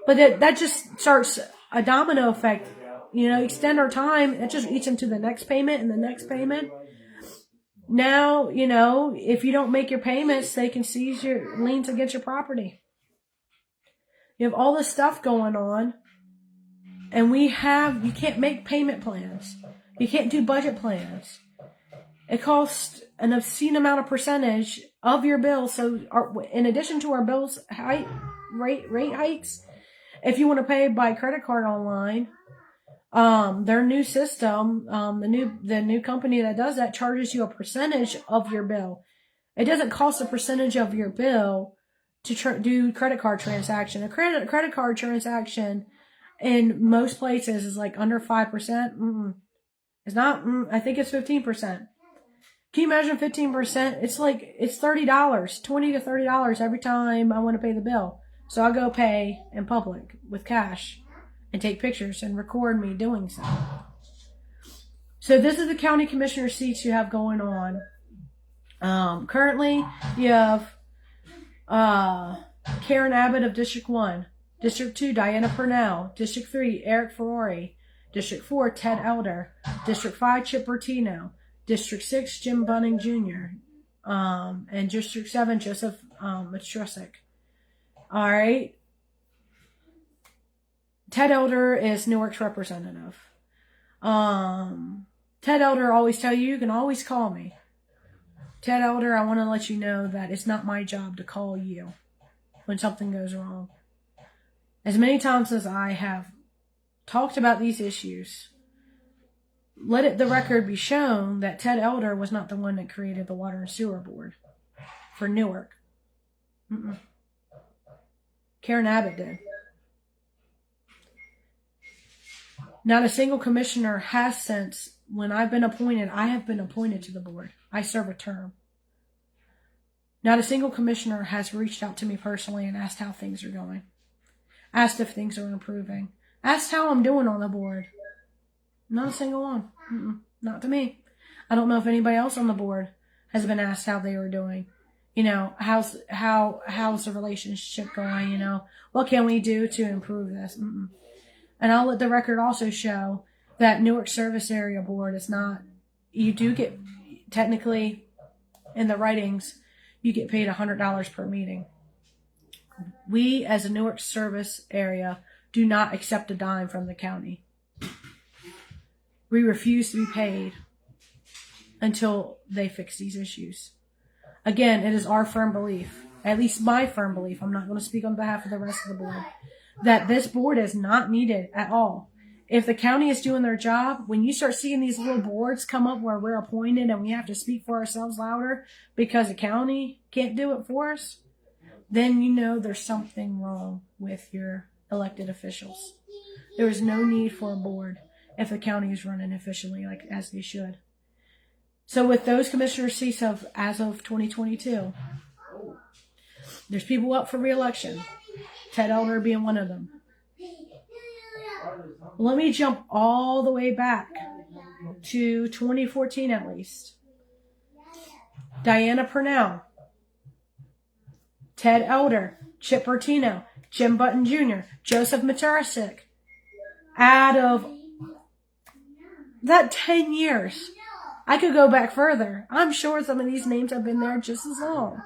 but that just starts a domino effect. Extend our time. It just eats into the next payment and the next payment. Now, if you don't make your payments, they can seize your liens against your property. You have all this stuff going on, and you can't make payment plans. You can't do budget plans. It costs an obscene amount of percentage of your bill. So in addition to our bills rate hikes, if you want to pay by credit card online, their new system, the new company that does that charges you a percentage of your bill. It doesn't cost a percentage of your bill to do credit card transaction. A credit card transaction in most places is like under 5%. It's not. I think it's 15%. Can you imagine 15%? It's $30, $20 to $30 every time I want to pay the bill. So I go pay in public with cash and take pictures and record me doing so. So this is the county commissioner seats you have going on. Currently, you have Karen Abbott of District 1, District 2, Diana Purnell, District 3, Eric Ferrari, District 4, Ted Elder, District 5, Chip Bertino, District 6, Jim Bunning Jr., and District 7, Joseph Matrusik. All right. Ted Elder is Newark's representative. Ted Elder always tell you can always call me. Ted Elder, I want to let you know that it's not my job to call you when something goes wrong. As many times as I have talked about these issues, let the record be shown that Ted Elder was not the one that created the Water and Sewer Board for Newark. Karen Abbott did. Not a single commissioner has since, when I've been appointed, I have been appointed to the board. I serve a term. Not a single commissioner has reached out to me personally and asked how things are going. Asked if things are improving. Asked how I'm doing on the board. Not a single one. Not to me. I don't know if anybody else on the board has been asked how they were doing. How's the relationship going? What can we do to improve this? And I'll let the record also show that Newark Service Area Board is not, you do get, technically, in the writings, you get paid $100 per meeting. We, as a Newark service area, do not accept a dime from the county. We refuse to be paid until they fix these issues. Again, it is our firm belief, at least my firm belief, I'm not going to speak on behalf of the rest of the board, that this board is not needed at all. If the county is doing their job, when you start seeing these little boards come up where we're appointed and we have to speak for ourselves louder because the county can't do it for us, then you know there's something wrong with your elected officials. There is no need for a board if the county is running efficiently like as they should. So with those commissioner seats as of 2022, there's people up for re-election. Ted Elder being one of them. Let me jump all the way back to 2014 at least. Diana Purnell, Ted Elder, Chip Bertino, Jim Button Jr., Joseph Matarasik. Out of that 10 years, I could go back further. I'm sure some of these names have been there just as long.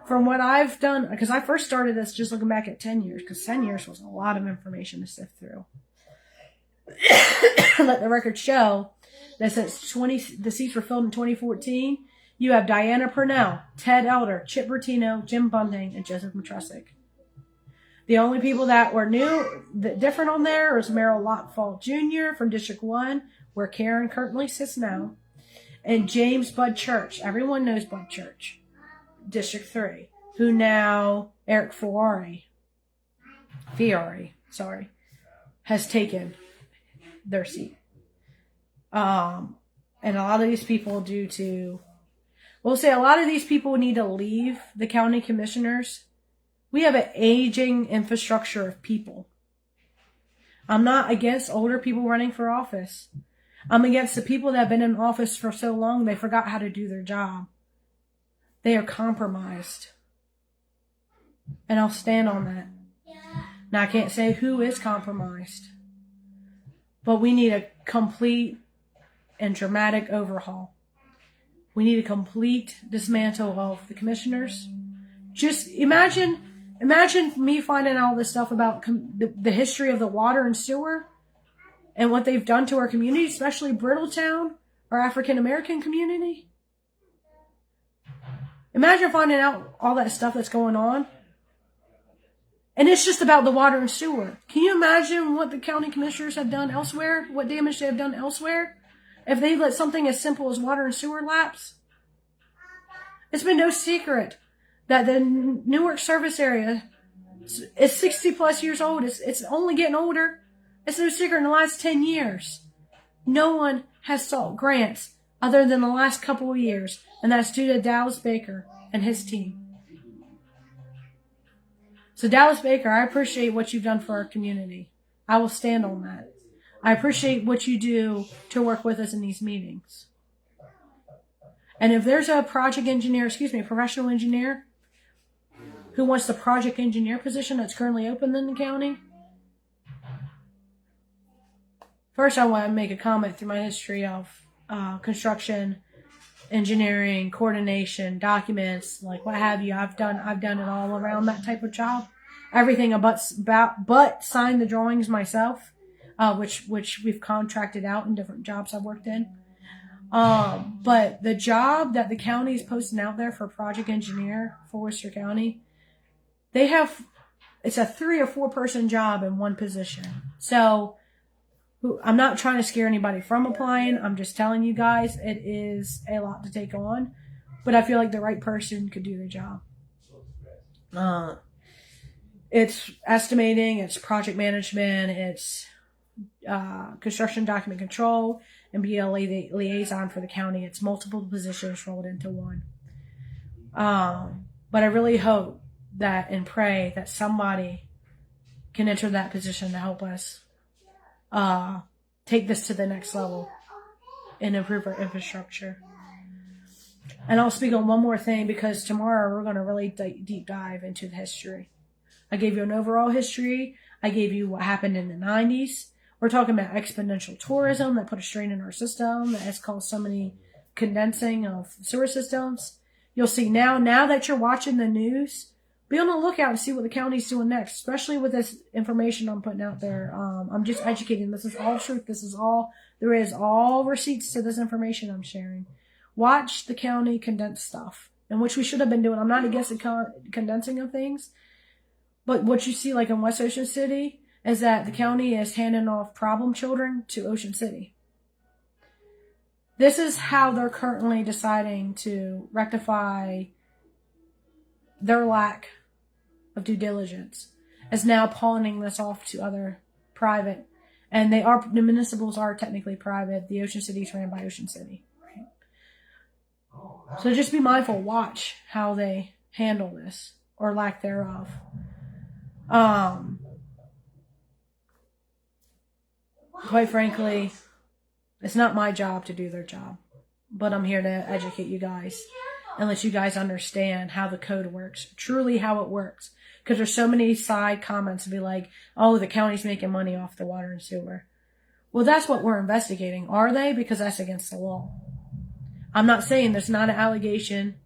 From what I've done, because I first started this just looking back at 10 years, because 10 years was a lot of information to sift through. Let the record show that since the seats were filled in 2014, you have Diana Purnell, Ted Elder, Chip Bertino, Jim Bunting, and Joseph Matrusik. The only people that were different on there was Merrill Lockfall Jr. from District 1, where Karen currently sits now, and James Bud Church. Everyone knows Bud Church. District 3, who now Eric Fiore, has taken their seat. And a lot of these people a lot of these people need to leave the county commissioners. We have an aging infrastructure of people. I'm not against older people running for office. I'm against the people that have been in office for so long they forgot how to do their job. They are compromised. And I'll stand on that. Now, I can't say who is compromised. But we need a complete and dramatic overhaul. We need a complete dismantle of the commissioners. Just imagine me finding out all this stuff about the history of the water and sewer and what they've done to our community, especially Brittletown, our African American community. Imagine finding out all that stuff that's going on. And it's just about the water and sewer. Can you imagine what the county commissioners have done elsewhere? What damage they have done elsewhere? If they let something as simple as water and sewer lapse? It's been no secret that the Newark service area is 60 plus years old. It's only getting older. It's no secret in the last 10 years. No one has sought grants other than the last couple of years. And that's due to Dallas Baker and his team. So Dallas Baker, I appreciate what you've done for our community. I will stand on that. I appreciate what you do to work with us in these meetings. And if there's a professional engineer who wants the project engineer position that's currently open in the county, first I want to make a comment through my history of construction, engineering, coordination, documents, like what have you. I've done it all around that type of job. Everything but sign the drawings myself, which we've contracted out in different jobs I've worked in. But the job that the county is posting out there for project engineer for Worcester County, it's a 3 or 4 person job in one position. So I'm not trying to scare anybody from applying. I'm just telling you guys it is a lot to take on, but I feel like the right person could do the job. It's estimating, it's project management, it's construction document control, and be a liaison for the county. It's multiple positions rolled into one. But I really hope that and pray that somebody can enter that position to help us take this to the next level and improve our infrastructure. And I'll speak on one more thing, because tomorrow we're going to really deep dive into the history. I gave you an overall history. I gave you what happened in the 90s. We're talking about exponential tourism that put a strain in our system, that has caused so many condensing of sewer systems. You'll see now that you're watching the news, be on the lookout and see what the county's doing next, especially with this information I'm putting out there. I'm just educating. This is all truth. This is all there is. All receipts to this information I'm sharing. Watch the county condense stuff, and which we should have been doing. I'm not against the condensing of things, but what you see, like in West Ocean City, is that the county is handing off problem children to Ocean City. This is how they're currently deciding to rectify their lack of due diligence, is now pawning this off to other private, and the municipals are technically private. The Ocean City is ran by Ocean City, right? So just be mindful. Watch how they handle this or lack thereof. Quite frankly, it's not my job to do their job, but I'm here to educate you guys and let you guys understand how the code works, truly how it works. Because there's so many side comments to be like, oh, the county's making money off the water and sewer. Well, that's what we're investigating. Are they? Because that's against the law. I'm not saying there's not an allegation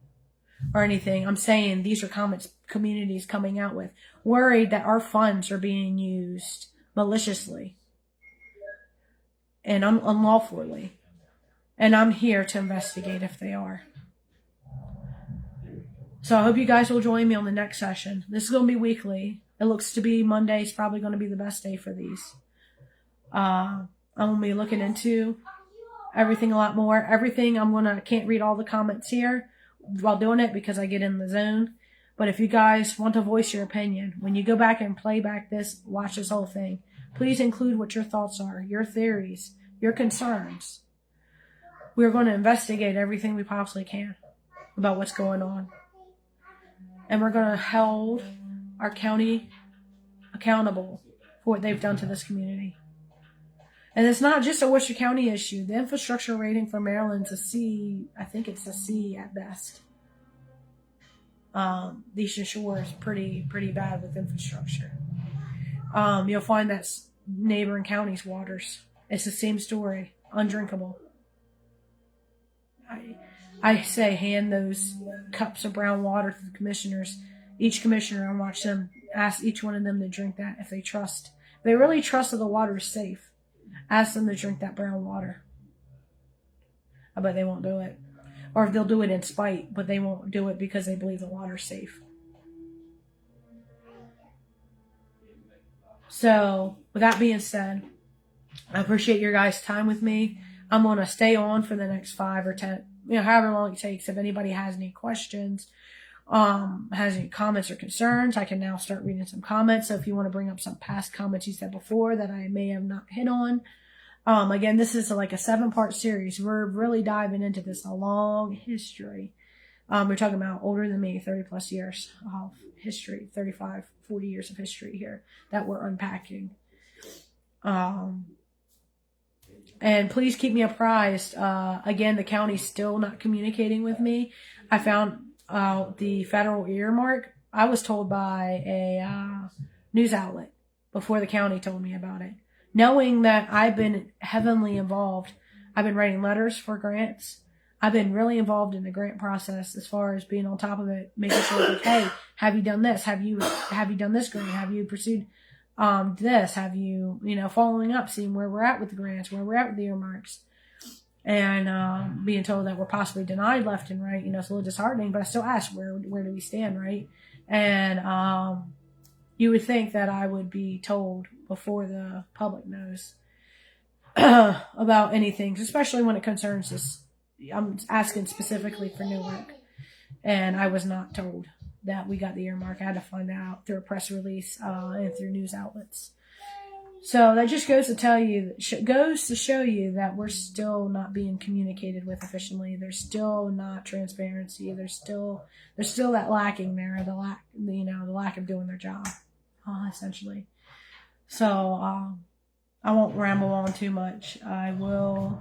or anything. I'm saying these are comments communities coming out with, worried that our funds are being used maliciously and unlawfully. And I'm here to investigate if they are. So I hope you guys will join me on the next session. This is going to be weekly. It looks to be Monday's probably going to be the best day for these. I'm going to be looking into everything a lot more. Can't read all the comments here while doing it because I get in the zone. But if you guys want to voice your opinion, when you go back and play back this, watch this whole thing, please include what your thoughts are, your theories, your concerns. We're going to investigate everything we possibly can about what's going on. And we're going to hold our county accountable for what they've done to this community. And it's not just a Worcester County issue. The infrastructure rating for Maryland's a C. I think it's a C at best. The Eastern Shore is pretty bad with infrastructure. You'll find that neighboring counties' waters. It's the same story. Undrinkable. I say hand those cups of brown water to the commissioners, each commissioner, and watch them, ask each one of them to drink that if they trust. If they really trust that the water is safe, ask them to drink that brown water. I bet they won't do it. Or they'll do it in spite, but they won't do it because they believe the water's safe. So, with that being said, I appreciate your guys' time with me. I'm going to stay on for the next 5 or 10, however long it takes. If anybody has any questions, has any comments or concerns, I can now start reading some comments. So if you want to bring up some past comments you said before that I may have not hit on. Again, this is like a 7-part series. We're really diving into this, a long history. We're talking about older than me, 30 plus years of history, 35, 40 years of history here that we're unpacking. And please keep me apprised. Again, the county's still not communicating with me. I found the federal earmark. I was told by a news outlet before the county told me about it. Knowing that I've been heavily involved. I've been writing letters for grants. I've been really involved in the grant process as far as being on top of it, making sure like, hey, have you done this? Have you done this grant? Have you pursued this? Have you, following up, seeing where we're at with the grants, where we're at with the earmarks, and being told that we're possibly denied left and right. It's a little disheartening, but I still ask, where do we stand, right? And you would think that I would be told before the public knows about anything, especially when it concerns this. I'm asking specifically for Newark, and I was not told that we got the earmark. I had to find out through a press release and through news outlets. So that just goes to show you that we're still not being communicated with efficiently. There's still not transparency. There's still that lacking there, the lack of doing their job, essentially. So I won't ramble on too much. I will.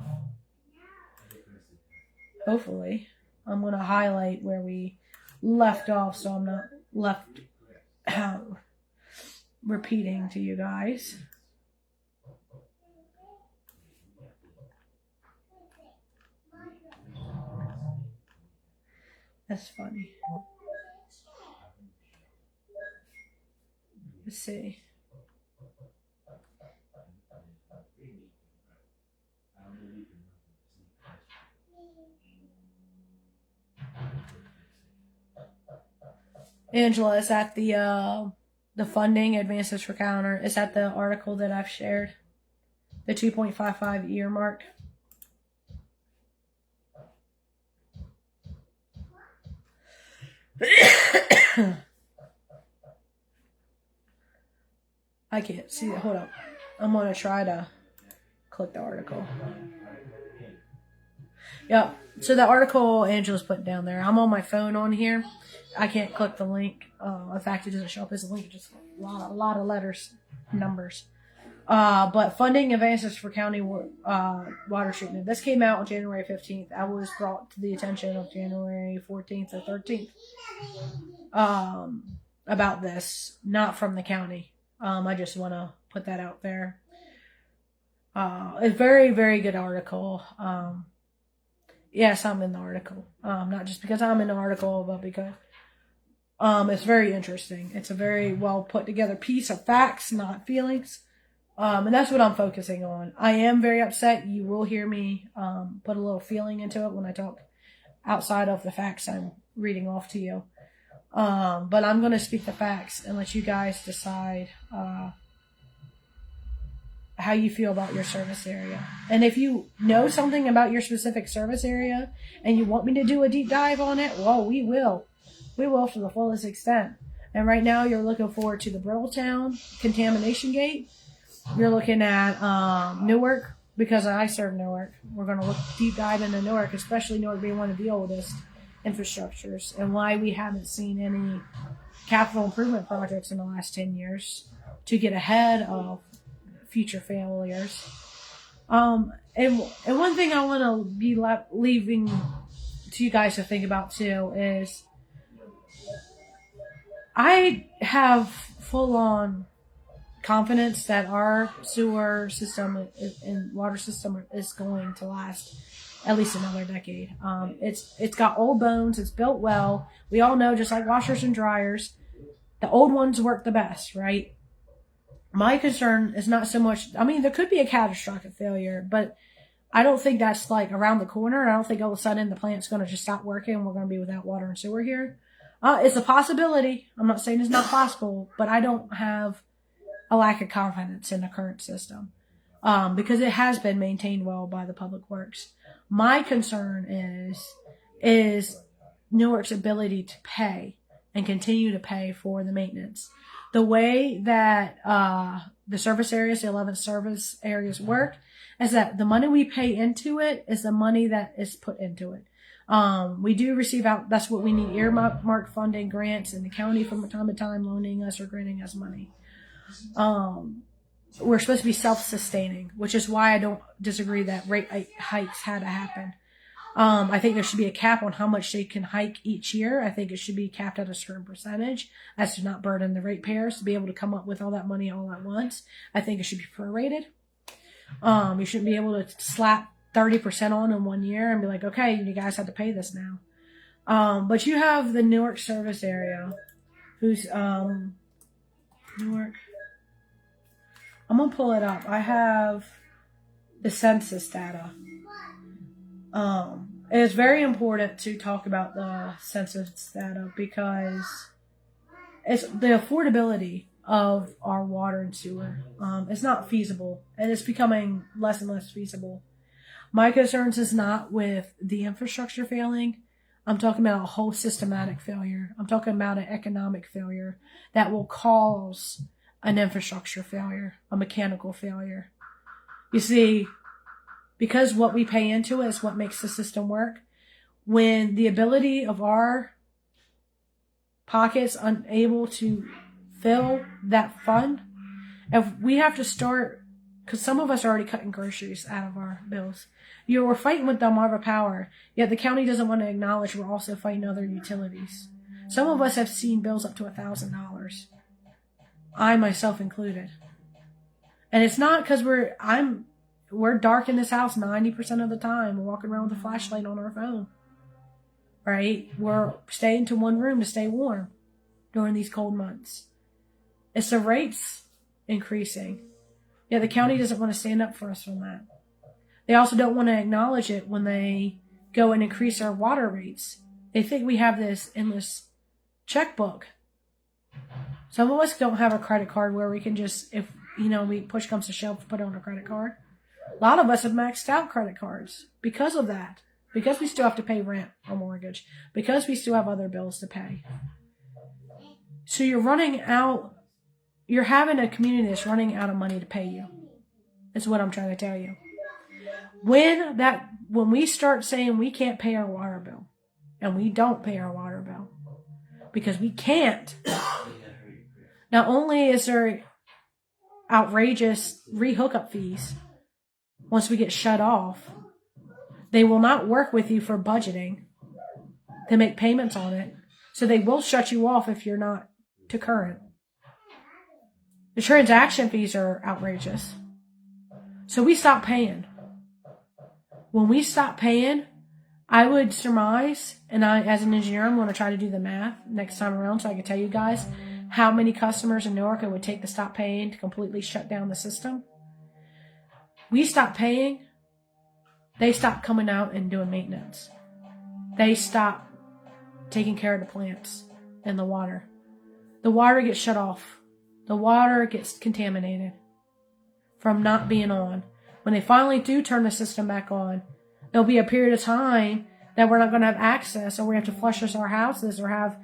Hopefully, I'm going to highlight where we left off, so I'm not left repeating to you guys. That's funny. Let's see. Angela, is that the funding advances for counter? Is that the article that I've shared? The 2.55 year mark? I can't see it. Hold up. I'm going to try to click the article. Yep. So the article Angela's put down there. I'm on my phone on here. I can't click the link. In fact, it doesn't show up as a link. It's just a lot of letters, numbers. But funding advances for county water treatment. This came out on January 15th. I was brought to the attention of January 14th or 13th about this, not from the county. I just want to put that out there. It's a very, very good article. Yes, I'm in the article. Not just because I'm in the article, but because it's very interesting. It's a very well put together piece of facts, not feelings. And that's what I'm focusing on. I am very upset. You will hear me put a little feeling into it when I talk outside of the facts I'm reading off to you. But I'm going to speak the facts and let you guys decide how you feel about your service area. And if you know something about your specific service area and you want me to do a deep dive on it, well, we will. We will to the fullest extent. And right now you're looking forward to the Brittletown contamination gate. You're looking at Newark, because I serve Newark. We're going to look deep dive into Newark, especially Newark being one of the oldest infrastructures, and why we haven't seen any capital improvement projects in the last 10 years to get ahead of future failures. And one thing I want to be leaving to you guys to think about too is I have full-on confidence that our sewer system and water system is going to last at least another decade. It's got old bones. It's built well. We all know, just like washers and dryers, the old ones work the best, right? My concern is not so much, I mean, there could be a catastrophic failure, but I don't think that's like around the corner. I don't think all of a sudden the plant's going to just stop working and we're going to be without water and sewer here. It's a possibility. I'm not saying it's not possible, but I don't have a lack of confidence in the current system because it has been maintained well by the Public Works. My concern is Newark's ability to pay and continue to pay for the maintenance. The way that the service areas, the 11 service areas work, is that the money we pay into it is the money that is put into it. We do receive out, that's what we need, earmark funding grants, and the county from time to time loaning us or granting us money. We're supposed to be self-sustaining, which is why I don't disagree that rate hikes had to happen. I think there should be a cap on how much they can hike each year. I think it should be capped at a certain percentage as to not burden the ratepayers to be able to come up with all that money all at once. I think it should be prorated. You shouldn't be able to slap 30% on in 1 year and be like, okay, you guys have to pay this now. But you have the Newark service area, who's Newark. I'm going to pull it up. I have the census data. It is very important to talk about the census data because it's the affordability of our water and sewer. It's not feasible, and it's becoming less and less feasible. My concerns is not with the infrastructure failing. I'm talking about a whole systematic failure. I'm talking about an economic failure that will cause an infrastructure failure, a mechanical failure. You see, because what we pay into is what makes the system work. When the ability of our pockets unable to fill that fund, if we have to start, because some of us are already cutting groceries out of our bills. We're fighting with Delmarva Power, yet the county doesn't want to acknowledge we're also fighting other utilities. Some of us have seen bills up to $1,000. I myself included. And it's not because we're dark in this house 90% of the time. We're walking around with a flashlight on our phone. Right? We're staying to one room to stay warm during these cold months. It's the rates increasing. Yeah, the county doesn't want to stand up for us on that. They also don't want to acknowledge it when they go and increase our water rates. They think we have this endless checkbook. Some of us don't have a credit card where we can just, if we push comes to shove, put it on a credit card. A lot of us have maxed out credit cards because of that. Because we still have to pay rent or mortgage. Because we still have other bills to pay. So you're running out. You're having a community that's running out of money to pay you. That's what I'm trying to tell you. When we start saying we can't pay our water bill, and we don't pay our water bill because we can't, not only is there outrageous re-hookup fees once we get shut off, they will not work with you for budgeting to make payments on it. So they will shut you off if you're not to current. The transaction fees are outrageous. So we stop paying. When we stop paying, I would surmise, and I, as an engineer, I'm going to try to do the math next time around so I can tell you guys how many customers in Newark it would take to stop paying to completely shut down the system. We stop paying. They stop coming out and doing maintenance. They stop taking care of the plants and the water. The water gets shut off. The water gets contaminated from not being on. When they finally do turn the system back on, there'll be a period of time that we're not going to have access, or we have to flush our houses or have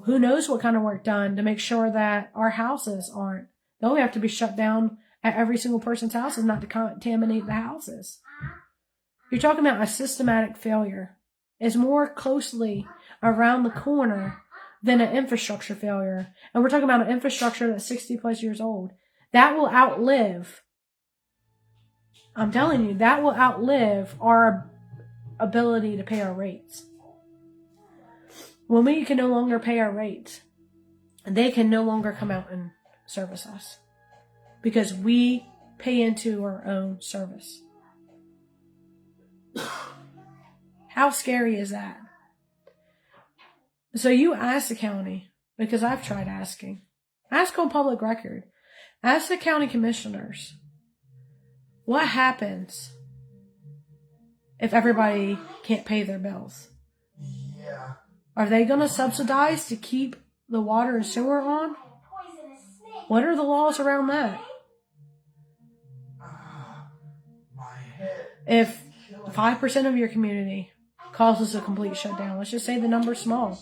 who knows what kind of work done to make sure that our houses aren't. They'll have to be shut down at every single person's houses not to contaminate the houses. You're talking about a systematic failure. It's more closely around the corner than an infrastructure failure. And we're talking about an infrastructure that's 60 plus years old. That will outlive, I'm telling you, that will outlive our ability to pay our rates. When we can no longer pay our rates, they can no longer come out and service us because we pay into our own service. How scary is that? So you ask the county, because I've tried asking. Ask on public record. Ask the county commissioners. What happens if everybody can't pay their bills? Yeah. Are they going to subsidize to keep the water and sewer on? What are the laws around that? My head. If 5% of your community causes a complete shutdown, let's just say the number's small.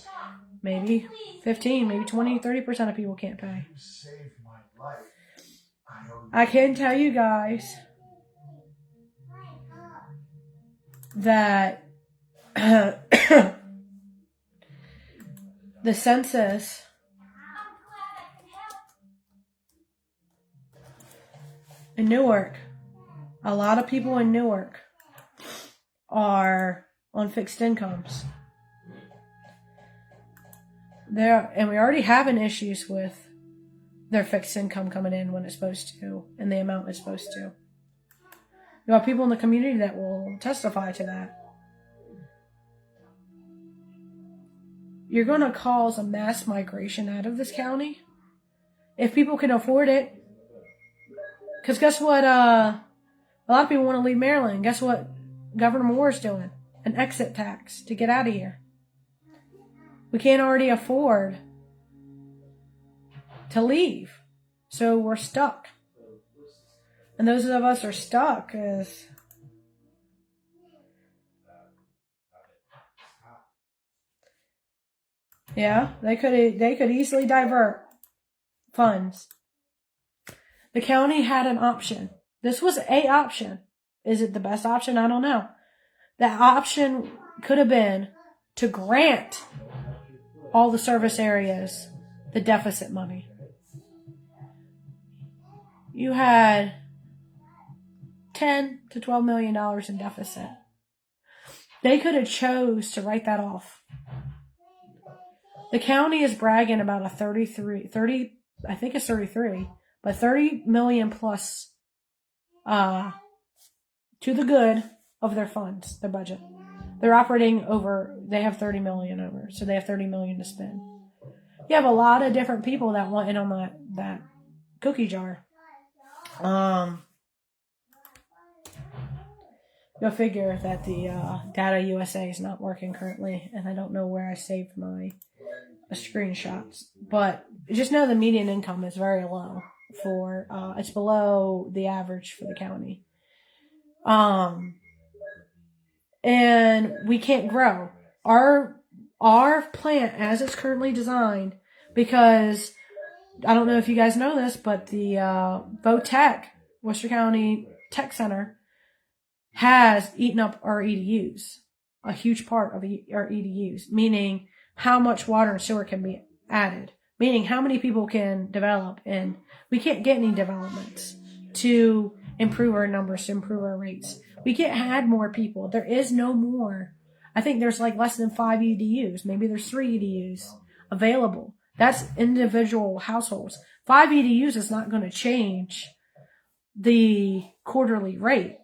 Maybe 15, maybe 20, 30% of people can't pay. You saved my life. I can tell you guys that the census in Newark, a lot of people in Newark are on fixed incomes. And we already have an issues with their fixed income coming in when it's supposed to and the amount it's supposed to. You have people in the community that will testify to that. You're going to cause a mass migration out of this county if people can afford it. Because guess what? A lot of people want to leave Maryland. Guess what Governor Moore's doing? An exit tax to get out of here. We can't already afford to leave. So we're stuck. And those of us are stuck is they could easily divert funds. The county had an option. This was a option. Is it the best option? I don't know. That option could have been to grant all the service areas the deficit money. You had $10 to $12 million in deficit. They could have chose to write that off. The county is bragging about a 30, I think it's 33, but 30 million plus to the good of their funds, their budget. They're operating over, they have 30 million over, so they have 30 million to spend. you have a lot of different people that want in on that cookie jar. Go figure that the Data USA is not working currently, and I don't know where I saved my screenshots. But just know the median income is very low for it's below the average for the county. And we can't grow our plant as it's currently designed, because I don't know if you guys know this, but the VOTEC, Worcester County Tech Center, has eaten up our EDUs, a huge part of our EDUs, meaning how much water and sewer can be added, meaning how many people can develop, and we can't get any developments to improve our numbers, to improve our rates. We can't add more people. There is no more. I think there's like less than 5 EDUs. Maybe there's 3 EDUs available. That's individual households. 5 EDUs is not going to change the quarterly rate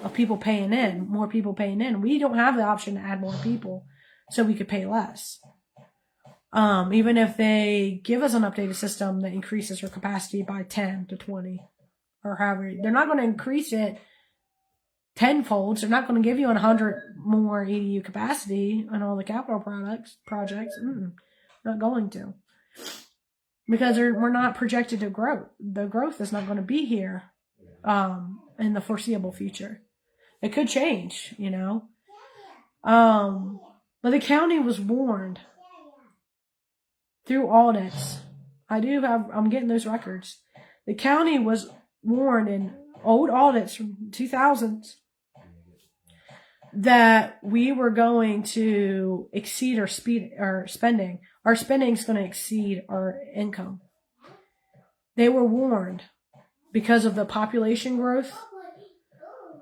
of people paying in, more people paying in. We don't have the option to add more people, so we could pay less. Even if they give us an updated system that increases our capacity by 10 to 20, or however, they're not going to increase it tenfold. They're not going to give you 100 more EDU capacity on all the capital projects. Not going to. Because we're not projected to grow. The growth is not going to be here in the foreseeable future. It could change, you know. But the county was warned through audits. I'm getting those records. The county was warned in old audits from 2000s that we were going to exceed our spending. Our spending is going to exceed our income. They were warned because of the population growth,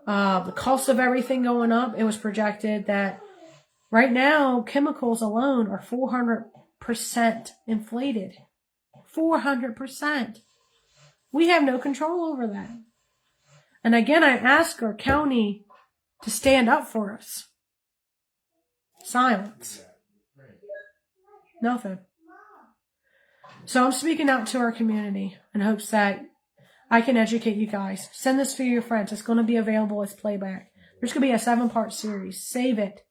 the cost of everything going up. It was projected that right now chemicals alone are 400% inflated. 400%. We have no control over that. And again, I ask our county to stand up for us. Silence. Nothing. So I'm speaking out to our community in hopes that I can educate you guys. Send this to your friends. It's going to be available as playback. There's going to be a 7-part series. Save it.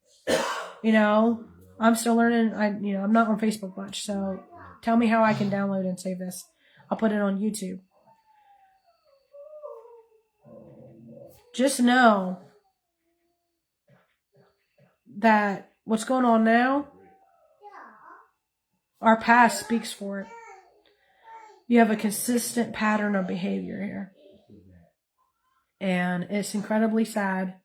You know, I'm still learning. I'm not on Facebook much, so tell me how I can download and save this. I'll put it on YouTube. Just know that what's going on now, our past speaks for it. You have a consistent pattern of behavior here. And it's incredibly sad.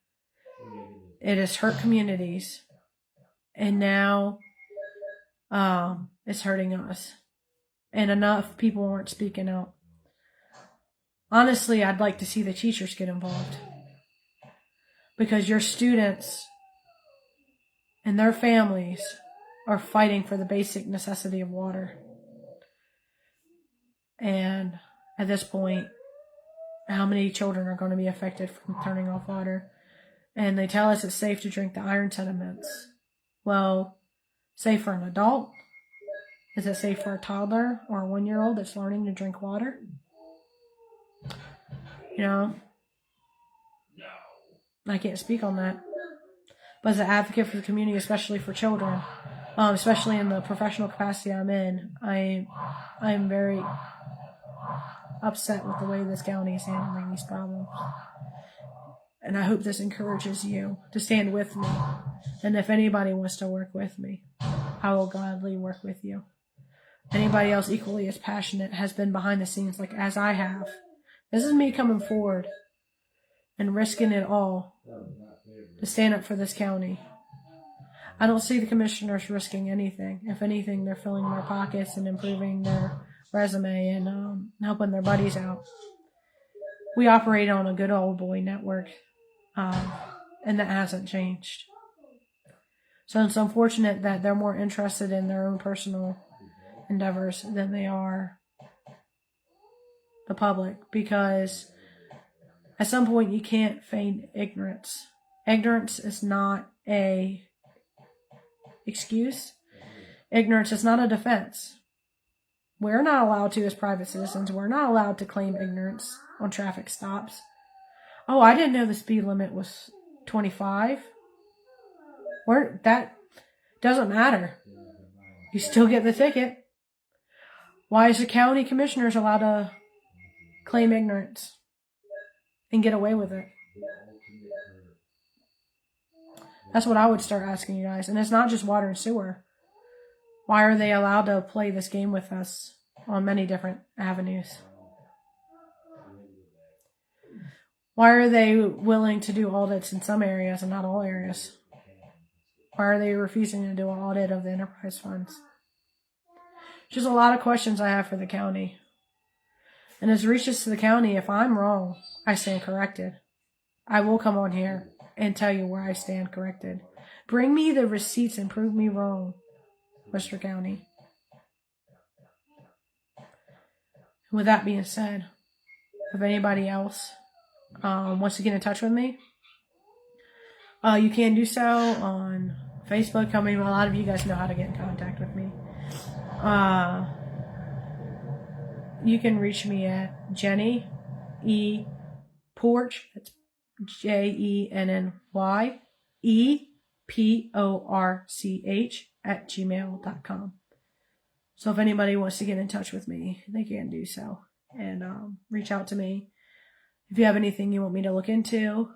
It has hurt communities. And now it's hurting us. And enough people aren't speaking out. Honestly, I'd like to see the teachers get involved. Because your students and their families are fighting for the basic necessity of water. And at this point, how many children are going to be affected from turning off water? And they tell us it's safe to drink the iron sediments. Well, safe for an adult? Is it safe for a toddler or a 1-year-old that's learning to drink water? You know, I can't speak on that. But as an advocate for the community, especially for children, especially in the professional capacity I'm in, I'm very upset with the way this county is handling these problems. And I hope this encourages you to stand with me. And if anybody wants to work with me, I will gladly work with you. Anybody else equally as passionate has been behind the scenes like as I have. This is me coming forward and risking it all to stand up for this county. I don't see the commissioners risking anything. If anything, they're filling their pockets and improving their resume and helping their buddies out. We operate on a good old boy network, and that hasn't changed. So it's unfortunate that they're more interested in their own personal endeavors than they are the public, because at some point you can't feign ignorance. Ignorance is not a excuse. Ignorance is not a defense. We're not allowed to as private citizens. We're not allowed to claim ignorance on traffic stops. Oh, I didn't know the speed limit was 25. That doesn't matter. You still get the ticket. Why is the county commissioners allowed to claim ignorance and get away with it? That's what I would start asking you guys. And it's not just water and sewer. Why are they allowed to play this game with us on many different avenues? Why are they willing to do audits in some areas and not all areas? Why are they refusing to do an audit of the enterprise funds? Just a lot of questions I have for the county. And as reaches to the county, if I'm wrong, I stand corrected. I will come on here and tell you where I stand corrected. Bring me the receipts and prove me wrong, Worcester County. With that being said, if anybody else wants to get in touch with me, you can do so on Facebook. A lot of you guys know how to get in contact with me. You can reach me at Jenny E. Porch. That's JENNYEPORCH @gmail.com. So if anybody wants to get in touch with me, they can do so and reach out to me. If you have anything you want me to look into,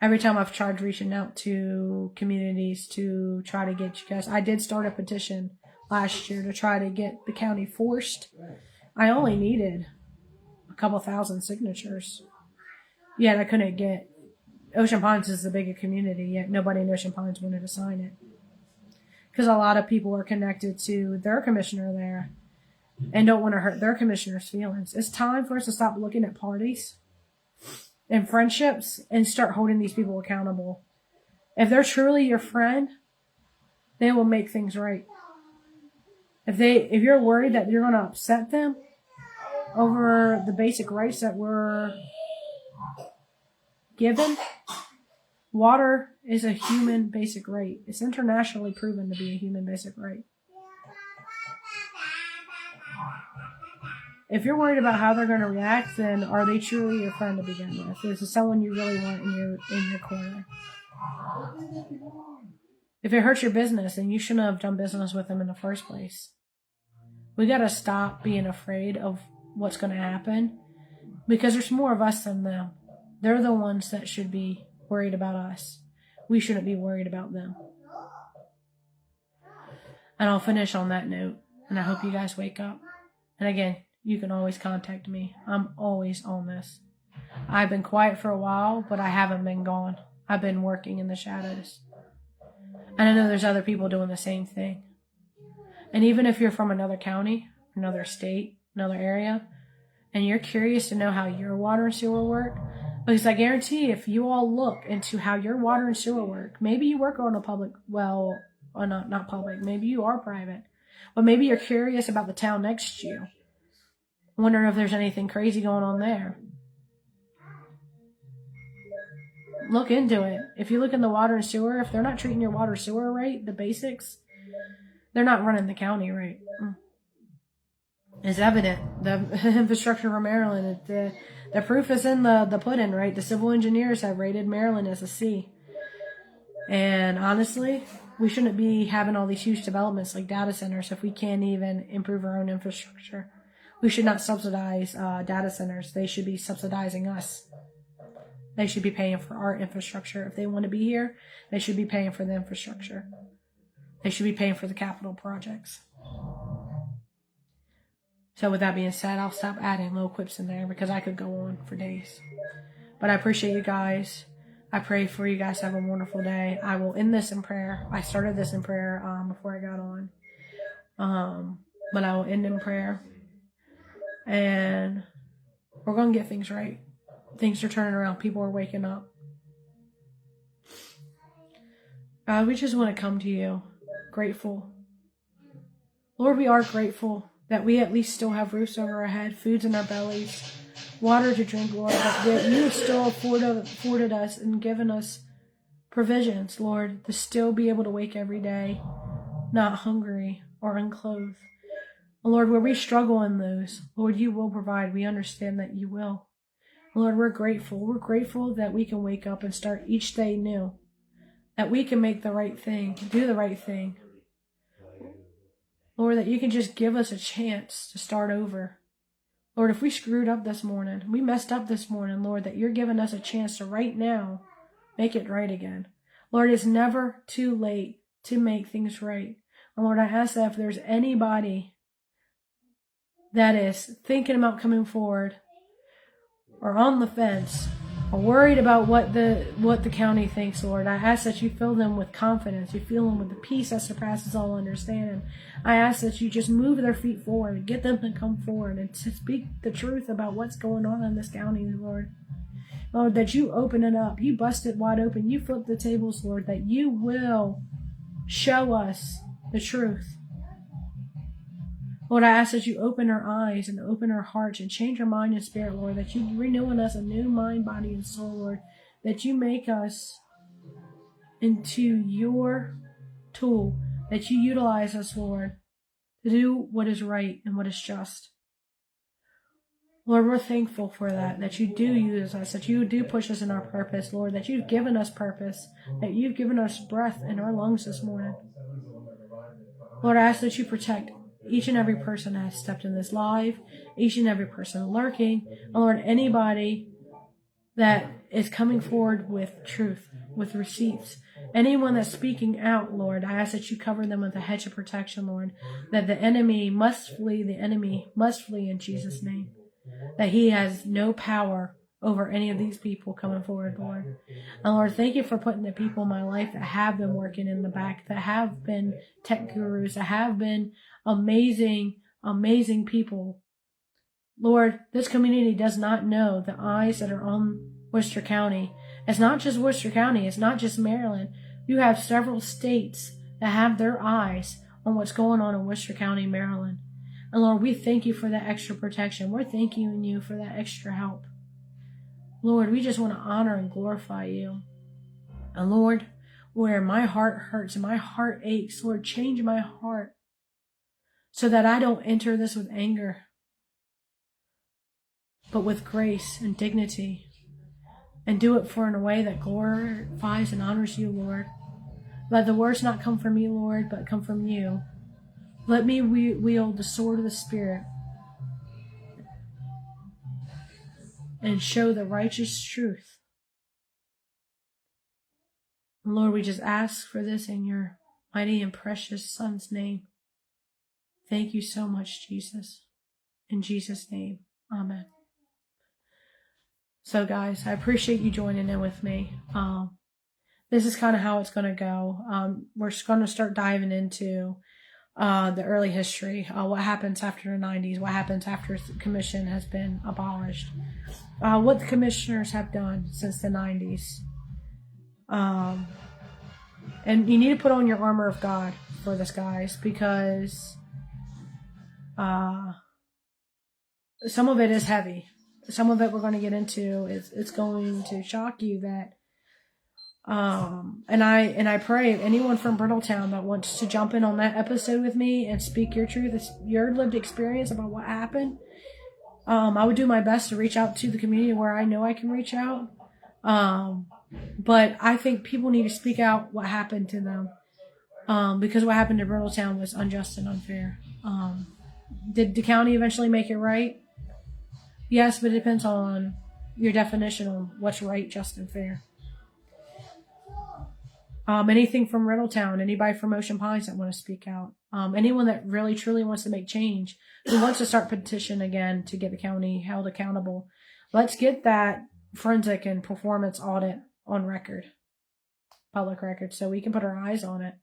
every time I've tried reaching out to communities to try to get you guys, I did start a petition last year to try to get the county forced. I only needed a couple thousand signatures. Yet I couldn't get, Ocean Pines is the bigger community, yet nobody in Ocean Pines wanted to sign it. Because a lot of people are connected to their commissioner there and don't want to hurt their commissioner's feelings. It's time for us to stop looking at parties and friendships and start holding these people accountable. If they're truly your friend, they will make things right. If you're worried that you're going to upset them over the basic rights that were given, water is a human basic right. It's internationally proven to be a human basic right. If you're worried about how they're going to react, then are they truly your friend to begin with? Is it someone you really want in your corner? If it hurts your business, then you shouldn't have done business with them in the first place. We got to stop being afraid of what's going to happen because there's more of us than them. They're the ones that should be worried about us. We shouldn't be worried about them. And I'll finish on that note. And I hope you guys wake up. And again, you can always contact me. I'm always on this. I've been quiet for a while, but I haven't been gone. I've been working in the shadows. And I know there's other people doing the same thing. And even if you're from another county, another state, another area, and you're curious to know how your water and sewer work, because I guarantee if you all look into how your water and sewer work, maybe you work on a public, well, or not public, maybe you are private, but maybe you're curious about the town next to you, wondering if there's anything crazy going on there. Look into it. If you look in the water and sewer, if they're not treating your water and sewer right, the basics, they're not running the county right. It's evident. The infrastructure for Maryland, the proof is in the pudding, right? The civil engineers have rated Maryland as a C. And honestly, we shouldn't be having all these huge developments like data centers if we can't even improve our own infrastructure. We should not subsidize data centers. They should be subsidizing us. They should be paying for our infrastructure. If they want to be here, they should be paying for the infrastructure. They should be paying for the capital projects. So with that being said, I'll stop adding little quips in there because I could go on for days. But I appreciate you guys. I pray for you guys to have a wonderful day. I will end this in prayer. I started this in prayer before I got on. But I will end in prayer. And we're going to get things right. Things are turning around. People are waking up. God, we just want to come to you grateful. Lord, we are grateful that we at least still have roofs over our head, foods in our bellies, water to drink, Lord, that you have still afforded us and given us provisions, Lord, to still be able to wake every day, not hungry or unclothed. Lord, where we struggle in those, Lord, you will provide. We understand that you will. Lord, we're grateful. We're grateful that we can wake up and start each day new, that we can make the right thing, do the right thing. Lord, that you can just give us a chance to start over. Lord, if we screwed up this morning, we messed up this morning, Lord, that you're giving us a chance to right now make it right again. Lord, it's never too late to make things right. And Lord, I ask that if there's anybody that is thinking about coming forward or on the fence or worried about what the county thinks, Lord, I ask that you fill them with confidence. You fill them with the peace that surpasses all understanding. I ask that you just move their feet forward and get them to come forward and to speak the truth about what's going on in this county, Lord. Lord, that you open it up. You bust it wide open. You flip the tables, Lord, that you will show us the truth. Lord, I ask that you open our eyes and open our hearts and change our mind and spirit, Lord, that you renew in us a new mind, body, and soul, Lord, that you make us into your tool, that you utilize us, Lord, to do what is right and what is just. Lord, we're thankful for that you do use us, that you do push us in our purpose, Lord, that you've given us purpose, that you've given us breath in our lungs this morning. Lord, I ask that you protect each and every person that has stepped in this live, each and every person lurking, and Lord, anybody that is coming forward with truth, with receipts, anyone that's speaking out, Lord, I ask that you cover them with a hedge of protection, Lord, that the enemy must flee in Jesus' name, that he has no power over any of these people coming forward, Lord. And Lord, thank you for putting the people in my life that have been working in the back, that have been tech gurus, that have been amazing, amazing people. Lord, this community does not know the eyes that are on Worcester County. It's not just Worcester County. It's not just Maryland. You have several states that have their eyes on what's going on in Worcester County, Maryland. And Lord, we thank you for that extra protection. We're thanking you for that extra help. Lord, we just want to honor and glorify you. And Lord, where my heart hurts and my heart aches, Lord, change my heart so that I don't enter this with anger, but with grace and dignity, and do it in a way that glorifies and honors you, Lord. Let the words not come from me, Lord, but come from you. Let me wield the sword of the Spirit and show the righteous truth. And Lord, we just ask for this in your mighty and precious Son's name. Thank you so much, Jesus. In Jesus' name, amen. So guys, I appreciate you joining in with me. This is kind of how it's going to go. We're just going to start diving into the early history, what happens after the 90s, what happens after the commission has been abolished, what the commissioners have done since the 90s. And you need to put on your armor of God for this, guys, because some of it is heavy. Some of it we're going to get into. It's going to shock you that and I pray anyone from Brittletown that wants to jump in on that episode with me and speak your truth, your lived experience about what happened. I would do my best to reach out to the community where I know I can reach out. But I think people need to speak out what happened to them. Because what happened to Brittletown was unjust and unfair. Did the county eventually make it right? Yes, but it depends on your definition on what's right, just, and fair. Anything from Brittletown, anybody from Ocean Pines that want to speak out. Anyone that really, truly wants to make change, who wants to start petition again to get the county held accountable. Let's get that forensic and performance audit on record, public record, so we can put our eyes on it.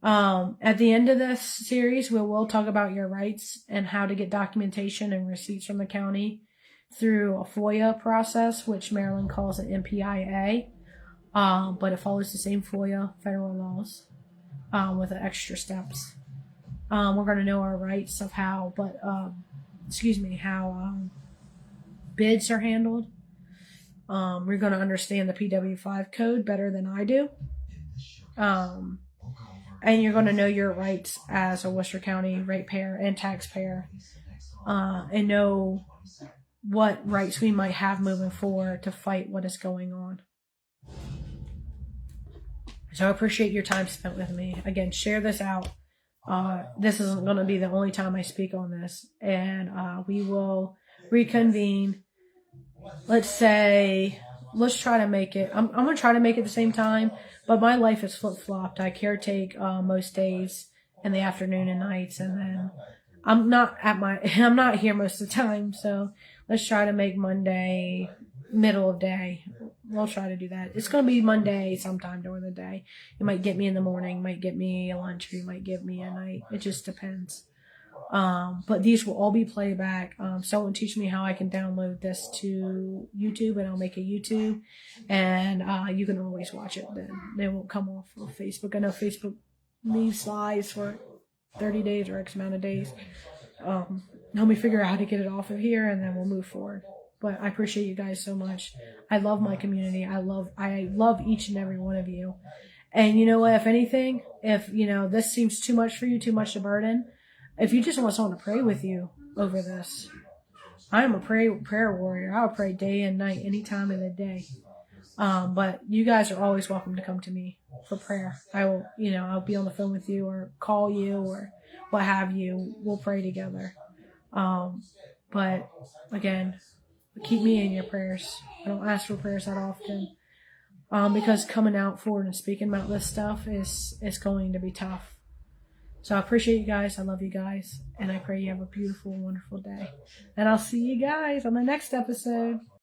At the end of this series, we will talk about your rights and how to get documentation and receipts from the county through a FOIA process, which Maryland calls an MPIA. But it follows the same FOIA federal laws, with the extra steps. We're going to know our rights of how bids are handled. We're going to understand the PW5 code better than I do. and you're going to know your rights as a Worcester County ratepayer and taxpayer, and know what rights we might have moving forward to fight what is going on. So I appreciate your time spent with me. Again, share this out. This isn't going to be the only time I speak on this, and we will reconvene. Let's try to make it. I'm going to try to make it the same time, but my life is flip-flopped. I caretake most days in the afternoon and nights, and then I'm not here most of the time. So let's try to make Monday middle of day. We'll try to do that. It's going to be Monday sometime during the day. It might get me in the morning, might get me a lunch, or you might get me at night. It just depends. But these will all be playback. Someone teach me how I can download this to YouTube, and I'll make a YouTube, and you can always watch it. Then they won't come off of Facebook. I know Facebook leaves lives for 30 days or X amount of days. Help me figure out how to get it off of here, and then we'll move forward. But I appreciate you guys so much. I love my community. I love each and every one of you. And you know what? If anything, if this seems too much for you, too much to burden, if you just want someone to pray with you over this, I am a prayer warrior. I'll pray day and night, any time of the day. But you guys are always welcome to come to me for prayer. I will, I'll be on the phone with you or call you or what have you. We'll pray together. But again, keep me in your prayers. I don't ask for prayers that often, because coming out forward and speaking about this stuff is going to be tough. So I appreciate you guys. I love you guys. And I pray you have a beautiful, wonderful day. And I'll see you guys on the next episode.